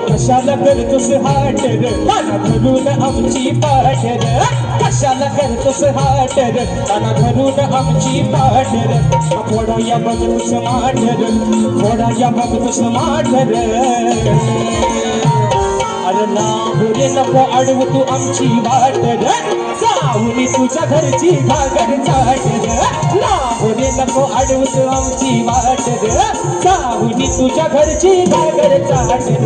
कशाला करतोस हाट रे, ताना धरून आमची पाठ रे. कशाला करतोस हाट रे, ताना धरून आमची पाठ रे. फोडा या बघतोस माठ रे, फोडा या बघतोस माठ रे. अरे लांबोरे नको अडवू तू आमची वाट रे, जाऊनी तुझ्या घरची घागर चाट रे. लांबोरे नको अडवू तू आमची वाट रे, जाऊनी तुझ्या घरची घागर चाट रे.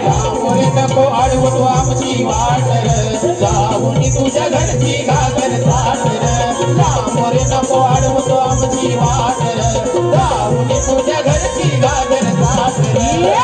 लांबोरे नको अडवू तू आमची वाट रे, जाऊनी तुझ्या घरची घागर चाट रे. लांबोरे नको अडवू तू आमची वाट रे, जाऊनी तुझ्या घरची घागर चाट रे.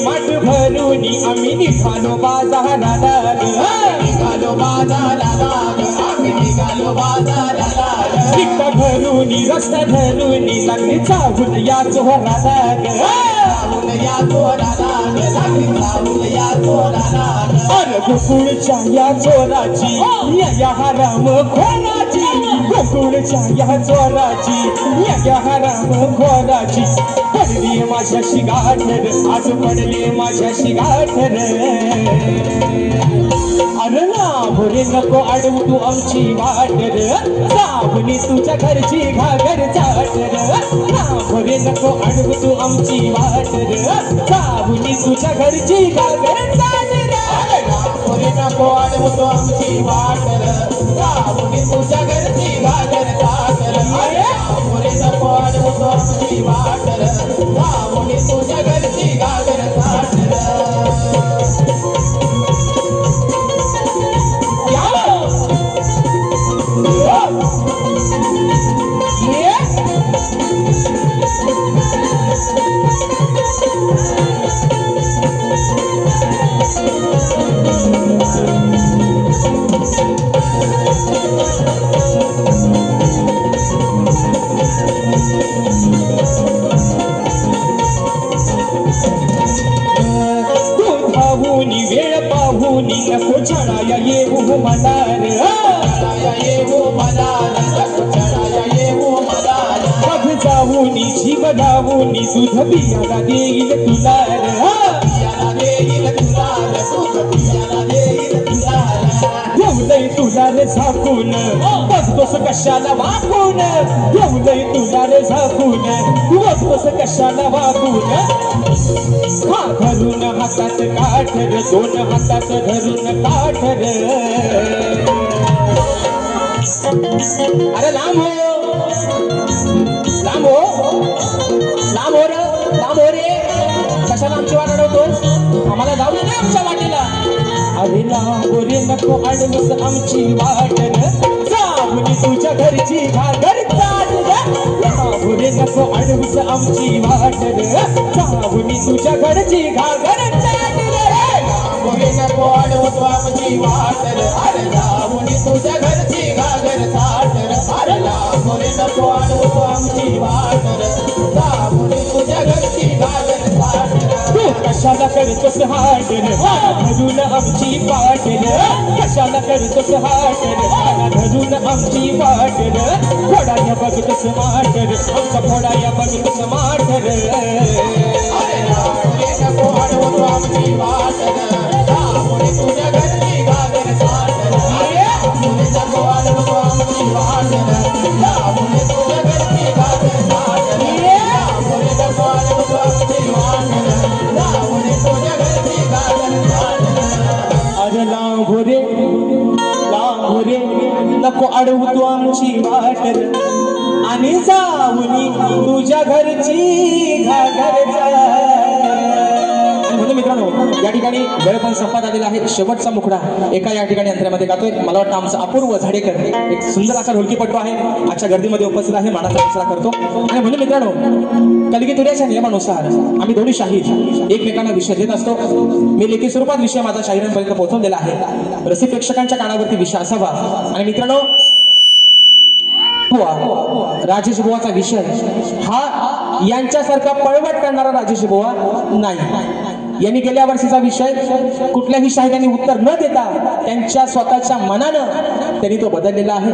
माठ भरूनी आम्ही निघालो बाजाराला, निघालो बाजाराला, आम्ही निघालो बाजाराला. रिक्षा धरूनी रस्ता धरूनी लागली चावून या चोराला, चावून या चोराला, चावून या चोराला. अरे गोकुळच्या या चोराची या हराम खोराची, गोकुळच्या या चोराची या हराम खोराची. पडली माझ्याशी गाठ रे, आज पडली माझ्याशी गाठ रे. अरे लांबोरे नको अडवू तू आमची वाट रे, जाऊनी तुझ्या घरची घागर चाट रे. लांबोरे नको अडवू तू आमची वाट रे, जाऊनी तुझ्या घरची घागर चाट रे. लांबोरे नको अडवू तू आमची वाट रे, जाऊनी तुझ्या घरची घागर चाट रे. लांबोरे नको अडवू तू आमची वाट रे, जाऊनी तुझ्या घरची घागर चाट रे. वेळ पाहूनी नको छळाया येऊ मला रे. चढाया येऊ मला चढाया येऊ मला बघ जाऊनी जीव लावूनी दूध पियाला देईल तुला पियाला देईल तुला दूध पियाला देईल तुला ठेवलंय तुला रे झाकून बसतोस कशाला वाकून ठेवलंय तुला रे झाकून बसतोस कशाला वाकून हा धरून हातात काठ रे दोन हातात धरून काठ रे अरे लांब हो लांब हो लांब हो रे लांब हो रे कशाला आमची वाट अडवतोस आम्हाला जाऊ दे ना आमच्या वाटेला अरे लांब रे नको अडवस आमची वाट जाऊन तुझ्या घरची घागर चाल लांब रे नको अडवस आमची वाट जाऊन तुझ्या घरची घागर चाल मोरे नको अडवतो आमची वाट अरे जाऊन तुझ्या घरची घागर ताट अरे मोरे नको अडवतो आमची वाट जाऊन तुझ्या घरची घागर ताट तू कशाला करतोस हाट धरून आमची पाट कशाला करतोस हाट धरून आमची पाट फोडाया बघतोस माठ आमचा फोडाया बघतोस माठ अरे मोरे नको अडवतो आमची वाट जाऊन तुझ्या घरची घागर ताट मोरे नको अडवतो आमची वाट जाऊन तुझ्या घरची घागर ताट मोरे नको अडवतो आमची वाट जाऊन तुझ्या घरची घागर ताट अरे लांभोरे लांभोरे नको अडवू तू आमची वाट आणि जाऊनी तुझ्या घरची घागर म्हणून मित्रांनो या ठिकाणी वेळ पण संपत आलेला आहे शेवटचा मुखडा एका या ठिकाणी अंतरामध्ये गातोय मला वाटतं आमचा अपूर्व झाडेकर एक सुंदर असा ढोलकीपटू आहे आजच्या गर्दीमध्ये उपस्थित आहे मानाचा दसरा करतो आणि म्हणून मित्रांनो कलगीतुऱ्याच्या नियमानुसार आम्ही दोन्ही शाहीर एकमेकांना विषय देत असतो मी लेखी स्वरूपात विषय माझा शाहिरांपर्यंत पोहोचवलेला आहे रसिक प्रेक्षकांच्या कानावरती विषय असावा आणि मित्रांनो राजेश बुवाचा विषय हा यांच्यासारखा पळवट करणारा राजेश बुवा नाही यांनी गेल्या वर्षीचा विषय कुठल्याही शाहिरांनी उत्तर न देता त्यांच्या स्वतःच्या मनानं त्यांनी तो बदललेला आहे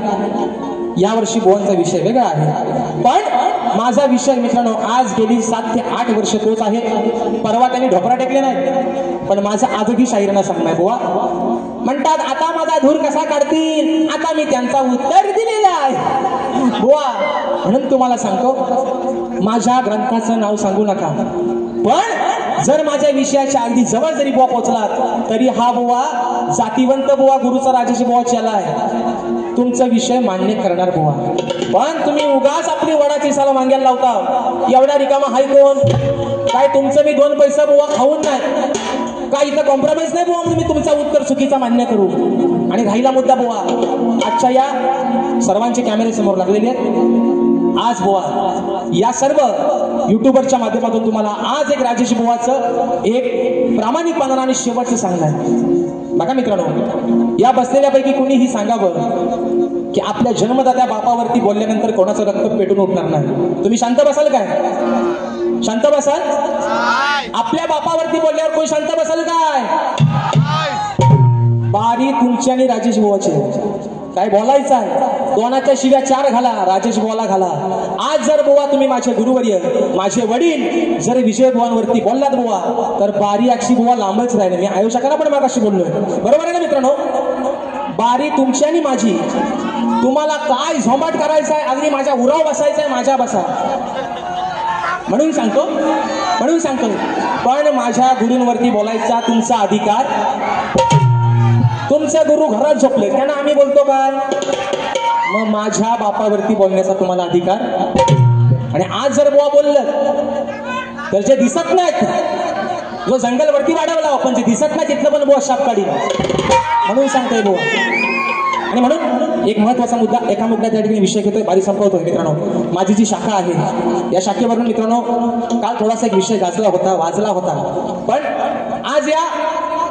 यावर्षी बुवांचा विषय वेगळा आहे पण माझा विषय मित्रांनो आज गेली 7 ते 8 वर्ष तोच आहे परवा त्यांनी ढोपरा टेकले नाही पण माझा आजही शाहिरांना सांगणार बुवा म्हणतात आता माझा धूर कसा काढतील आता मी त्यांचा उत्तर दिलेला आहे बुवा म्हणून तुम्हाला सांगतो माझ्या ग्रंथाचं नाव सांगू नका पण जर माझ्या विषयाच्या अगदी जवळ जरी बुवा पोहोचलात तरी हा बुवा जातीवंत बुवा गुरुचा राजेश बुवा चला आहे तुमचा विषय मान्य करणार बुवा पण तुम्ही उगाच आपली वडाची साला मांग्याला लावता एवढा रिकामा हाय कोण काय तुमचं मी 2 पैसा बुवा खाऊन नाही काय इथं कॉम्प्रोमाइज नाही बुवा तुम्ही तुमचा उत्तर चुकीचा मान्य करू आणि राहिला मुद्दा बुवा आजच्या या सर्वांचे कॅमेरे समोर लागलेले आहेत आज बुवा या सर्व युट्यूबरच्या माध्यमातून तुम्हाला आज एक राजेश बुवाचं एक प्रामाणिकपणानं आणि शेवटचं सांगणं आहे बघा मित्रांनो या बसलेल्यापैकी कुणीही सांगावं की आपल्या जन्मदात्या बापावरती बोलल्यानंतर कोणाचं रक्त पेटून उठणार नाही तुम्ही शांत बसाल काय शांत बसाल आपल्या बापावरती बोलल्यावर कोणी शांत बसाल काय बारी तुमची आणि राजेश बुवाची काय बोलायचं आहे दोनाच्या शिव्या 4 घाला राजेश बुवाला घाला आज जर बुवा तुम्ही माझे गुरुवर्य माझे वडील जर विजय बुवांवरती बोललात बुवा तर बारी अक्षी बुवा लांबच राहिले मी आयुष्याला पण मागाशी बोललोय बरोबर आहे ना मित्रांनो बारी तुमची आणि माझी तुम्हाला काय झोंबाट करायचं आहे अगदी माझ्या उराव बसायचं आहे माझ्या बसा म्हणून सांगतो पण माझ्या गुरूंवरती बोलायचा तुमचा अधिकार तुमचे गुरु घरात झोपले त्यांना आम्ही बोलतो काय मग माझ्या बापावरती बोलण्याचा तुम्हाला अधिकार आणि आज जर बुवा बोललं तर जे दिसत नाहीत जो जंगलवरती वाढवला आपण जे दिसत नाही तिथलं पण बुवा शाप काढी म्हणून सांगतोय बुवा आणि म्हणून एक महत्वाचा मुद्दा एका मुद्द्यात त्या ठिकाणी विषय घेतोय बारी संपवतोय मित्रांनो माझी जी शाखा आहे या शाखेवरून मित्रांनो काल थोडासा एक विषय वाजला होता पण आज या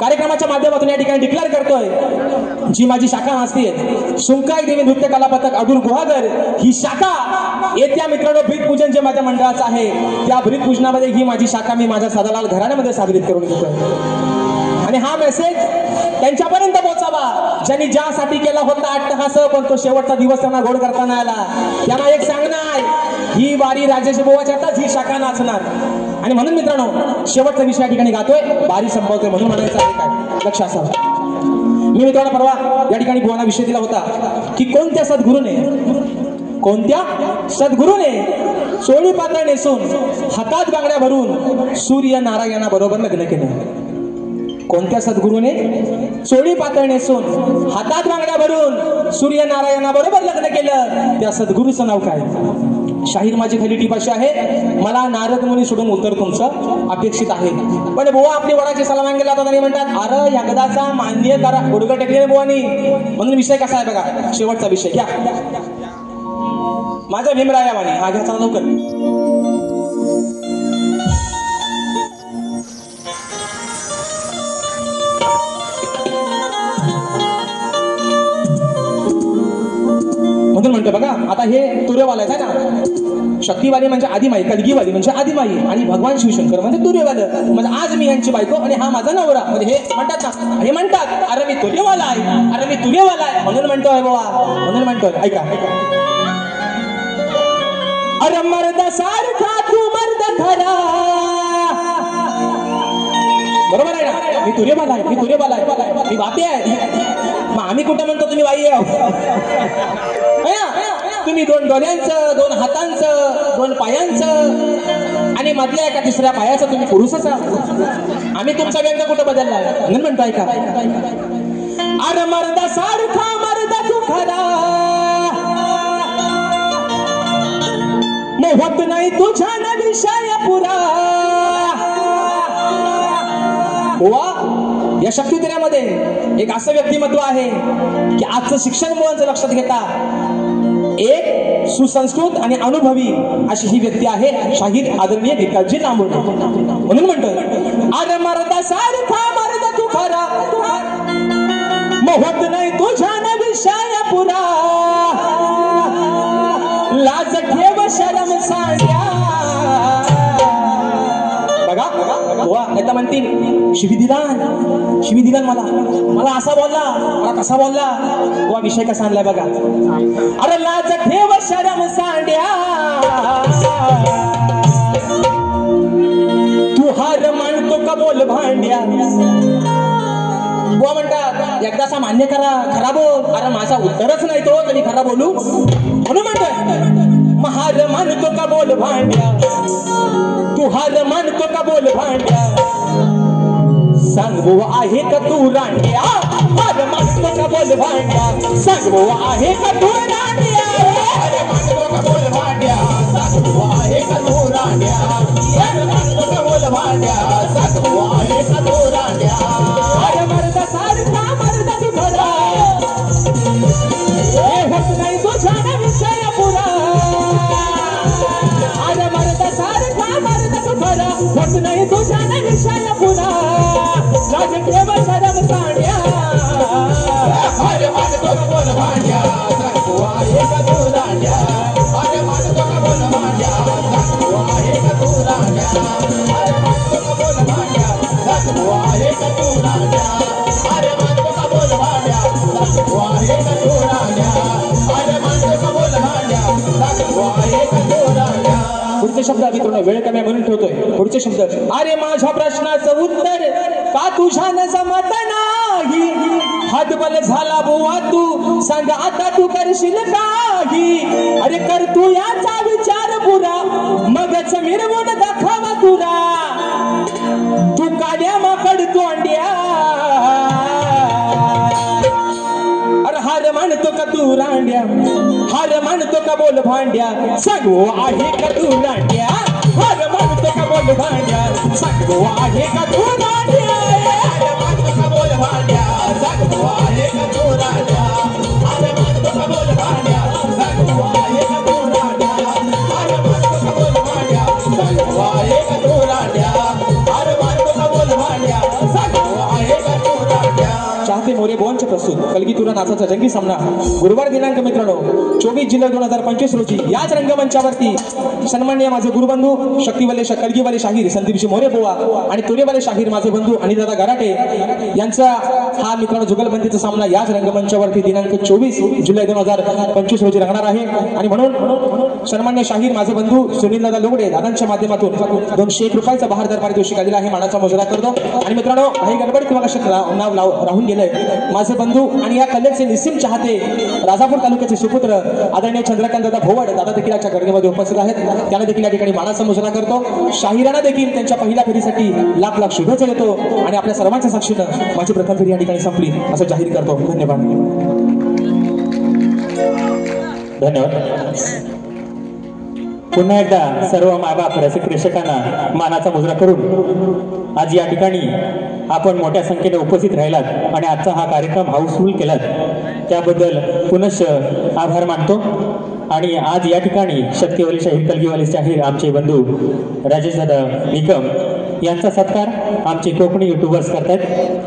कार्यक्रमाच्या माध्यमातून या ठिकाणी डिक्लेअर करतोय जी माझी शाखा असते सुंकाई देवी नृत्य कला पथक अब्दुल गुहागर ही शाखा येत्या मित्रांनो ब्रीदपूजन जे माझ्या मंडळाचं आहे त्या ब्रीदपूजनामध्ये ही माझी शाखा मी माझ्या सदालाल घराण्यामध्ये सादरीत करून घेतोय आणि हा मेसेज त्यांच्यापर्यंत पोहोचावा ज्यांनी ज्यासाठी केला होता अट्टहास, पण तो शेवटचा दिवस त्यांना गोड करताना आला. त्यांना एक सांगणार, ही वारी राजाची बोवाच्या आताच ही शाखा नाचणार. आणि म्हणून मित्रांनो शेवटचा विषय या ठिकाणी गातोय, वारी संपवतोय म्हणून म्हणायचं आहे काय लक्ष असावं. मी मित्रांनो परवा या ठिकाणी बुवांना विषय दिला होता की कोणत्या सद्गुरूने चोळी पातळ नेसून हातात बांगड्या भरून सूर्य नारायणा बरोबर लग्न केलं. कोणत्या सद्गुरूने चोळी पातळ नेसून हातात बांगड्या भरून सूर्य नारायणा बरोबर लग्न केलं, त्या सद्गुरूचं नाव काय? शाहीर माझी खाली टीप अशी आहे, मला नारद मुनी सोडून उत्तर तुमचं अपेक्षित आहे. पण बुवा आपली वडाची सलाम गेला होता आणि म्हणतात अरे एकदाचा मान्य करा, गुडघं टेकले बुवानी. म्हणून विषय कसा आहे बघा, शेवटचा विषय घ्या माझा भीमराया वाणी. हा घ्या चला लवकर. म्हणून म्हणतो बघा, आता हे तुर्यवाला आहे ना, शक्तीवाली म्हणजे आदिमाई, कलगीवाली म्हणजे आदिमाई आणि भगवान शिवशंकर म्हणजे तुर्यवालं. म्हणजे आज मी यांची बायको आणि हा माझा नवरा. म्हणजे हे म्हणतात ना, हे म्हणतात अरे मी तुर्यवाला आहे, अरे मी तुर्यवाला आहे. म्हणून म्हणतोय बाबा, म्हणून म्हणतोय ऐका. अरे मर्द सारखा तू मर्द खरा, बरोबर आहे ना, मी तुर्यवाला आहे, मी तुर्यवाला आहे, मी बापी आहे. मग आम्ही कुठं म्हणतो तुम्ही बाई आहे? तुम्ही दोन डोळ्यांचं, दोन हातांचं, दोन पायांचं आणि मधल्या एका तिसऱ्या पायाचं तुम्ही पुरुषच आहात. आम्ही तुमचा व्यंग कुठं बदललाय म्हणून म्हणताय का? अरे मर्दा सारखा मर्द तू खरा, होत नाही तुझ्या ना विषय पुरा. वा या शक्तिधरामध्ये एक असं व्यक्तिमत्व आहे की आजचं शिक्षण मुलांचं लक्षात घेता एक सुसंस्कृत आणि अनुभवी अशी ही व्यक्ती आहे, शाहीर आदरणीय भिकाजी लांबोडे. म्हणून म्हणतोय अरे मर्दा सारखा मर्द तू खरा, होत नाही तुझ्या ना विषय पुरा. लाज ठेव शरम सांड्या. बघा बुवा आता म्हणतील शिवी दिला मला असा बोलला, मला कसा बोलला. बुवा विषय कसा आणलाय बघा. अरे लाज ठेव शरम सांड्या, तू हार मानतो का बोल भांड्या. बुवा म्हणतात एकदाचा मान्य करा, खरा बोल. अरे माझा उत्तरच नाही तो, तरी खरा बोलू. म्हणून म्हणतोय महार मानतो का बोल भांड्या, तू हार मानतो का बोल भांड्या. सांग बुवा आहे का तू रांड्या, हार मानतो का बोल भांड्या. सांग बुवा आहे का तू रांड्या, हार मानतो का बोल भांड्या. सांग बुवा आहे का तू रांड्या, हार मानतो का बोल भांड्या. सांग बुवा आहे का तू रांड्या. अरे मर्दा सारखा मर्दा तू खरा, हे होत नाही तुझ्या ना विषय पुरा. अरे मर्दा सारखा मर्दा तू खरा, होत नाही तुझ्या ना विषय पुरा. लाज ठेव शरम सांड्या, अरे मानतो का बोल भांड्या. सांग बुवा आहे का तू रांड्या, अरे मानतो का बोल भांड्या. सांग बुवा आहे का तू रांड्या, अरे मानतो का बोल भांड्या. सांग बुवा आहे का तू रांड्या, अरे मानतो का बोल भांड्या. सांग बुवा आहे का तू रांड्या, अरे मानतो का बोल भांड्या. सांग बुवा आहे का तू रांड्या. पुढचे शब्द मित्रांनो वेळ कमी म्हणून ठेवतोय. पुढचे शब्द अरे माझ्या प्रश्नाचं उत्तर का तुझ्यानं जमत नाही. हातबल झाला बुवा तू, सांग आता तू करशील काही. अरे कर तू याचा विचार पुरा, मगच मिरवून दाखवा तुरा. तू काड्या माकड तोंड्या, अरे हार मानतो का तू रांड्या, हार मानतो का बोल भांड्या. सांगू आहे का तू रांड्या, हार मानतो का बोल भांड्या. सांगू आहे का तू रांड्या, हार मानतो का बोल भांड्या. सांगू आहे का तू रांड्या, हार मानतो का बोल भांड्या. सांगू आहे का तू रांड्या, हार मानतो का बोल भांड्या. सांगू आहे का तू रांड्या, हार मानतो का बोल भांड्या. सांगू आहे का तू रांड्या. चाहते मोरे मोरे बोंच प्रस्तुत कलगीतुरा नाचाचा जंगी सामना गुरुवार दिनांक मित्रांनो 24 जुलै 2025 रोजी याच रंगमंचावरती सन्माननीय माझे गुरुबंधू शक्तीवाले कलगीवाले शाहीर संदीपजी मोरे बोवा आणि तुरेवाले शाहीर माझे बंधू अनिलदादा गराटे यांचा हा मित्रांनो जुगलबंदीचा सामना याच रंगमंचावरती दिनांक 24 जुलै 2025 रोजी रंगणार आहे आणि म्हणून सन्माननीय शाहीर माझे बंधू सुनीलदादा लोगडे दादांच्या माध्यमातून 201 रुपयाचा बहारदार पारितोषिक आलेला आहे मानाचा मुजरा करतो आणि मित्रांनो काही गडबड किंवा नाव राहून गेलंय माझे बंधू आणि या कलेचे निस्सीम चाहते राजापूर तालुक्याचे सुपुत्र आदरणीय चंद्रकांत दादा भोवड दादा देखील याच्या गर्दीमध्ये उपस्थित आहेत त्यांना देखील या ठिकाणी मानाचा मुजरा करतो शाहिरांना देखील त्यांच्या पहिल्या फेरीसाठी लाख लाख शुभेच्छा देतो आणि आपल्या सर्वांच्या साक्षीनं माझी प्रथम फेरी या ठिकाणी संपली असं जाहीर करतो धन्यवाद धन्यवाद पुन्हा एकदा सर्व मायबाप रसिक प्रेक्षकांना मानाचा मुजरा करून आज या ठिकाणी आपण मोठ्या संख्येने उपस्थित राहिलात आणि आजचा हा कार्यक्रम हाऊसफुल केलात त्याबद्दल पुनश्च आभार मानतो आणि आज या ठिकाणी शक्तीवाली शाहीर कलगीवाली शाहीर आमचे बंधू राजेश दादा निकम यांचा सत्कार आमचे कोकणी युट्यूबर्स करतायत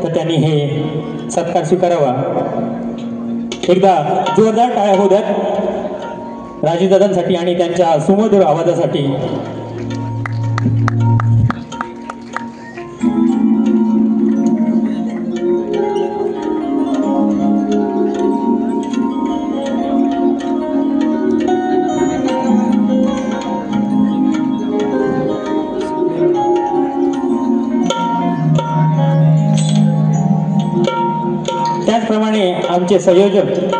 तर त्यांनी हे सत्कार स्वीकारावा एकदा जोरदार टाळ्या होऊ द्यात राजेशदादांसाठी आणि त्यांच्या सुमधुर आवाजासाठी त्याचप्रमाणे आमचे संयोजक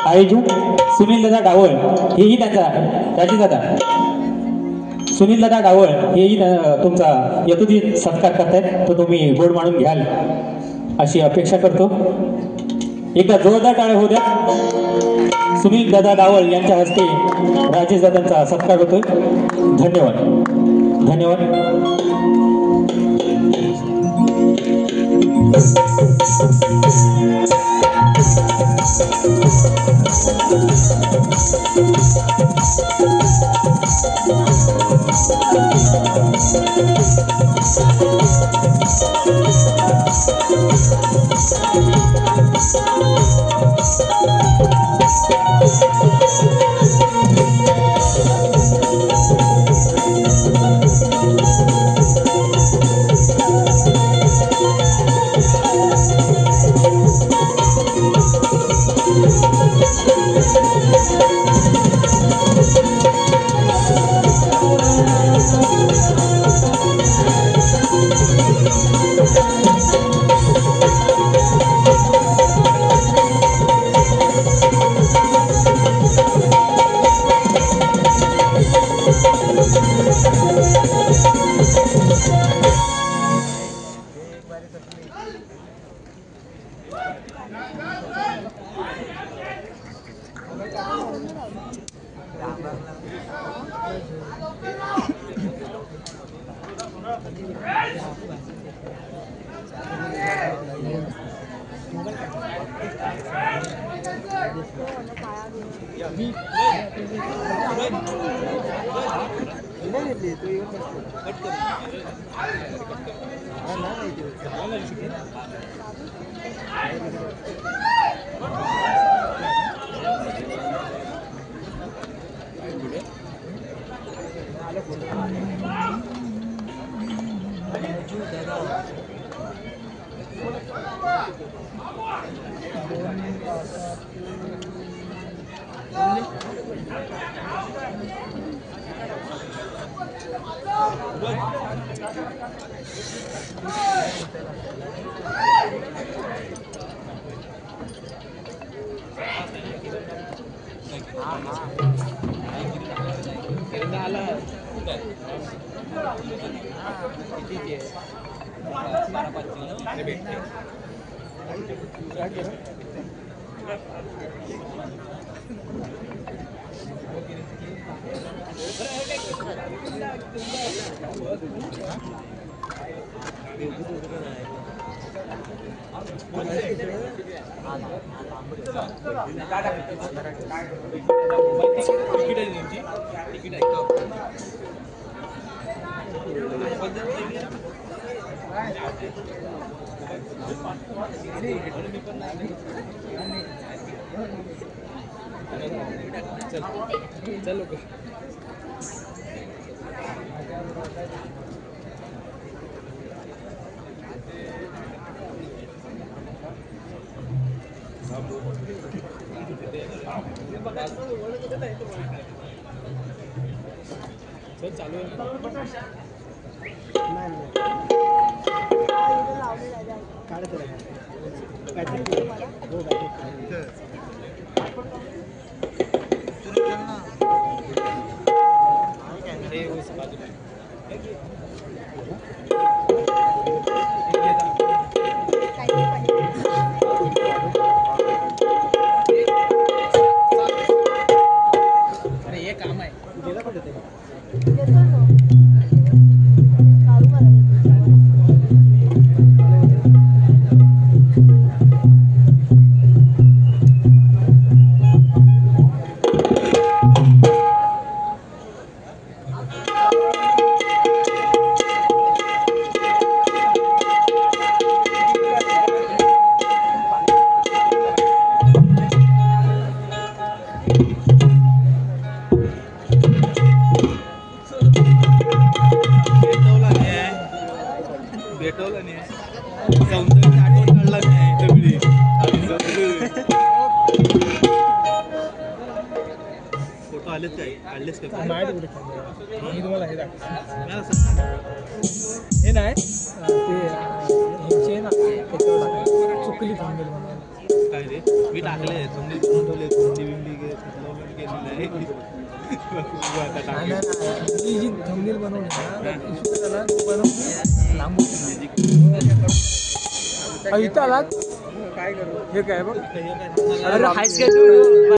आयोजक सुनीलदादा डावळ हेही त्यांचा राजेशदादा सुनीलदादा डावळ हेही तुमचा यथोचित सत्कार करतायत तो तुम्ही बोर्ड मांडून घ्याल अशी अपेक्षा करतो एकदा जोरदार टाळ्या होऊ द्या सुनीलदादा डावळ यांच्या हस्ते राजेशदादांचा सत्कार होतोय धन्यवाद धन्यवाद हे नाही ते ह्याचे ना चुकली थांबेल म्हणून काय रे मी टाकले थंडी ठेवले थंडी बिंडी केलेली आहे ही जी थंबनेल बनवली ना बनवून लांबून इथं आलात काय करू हे काय बघ अरे हाय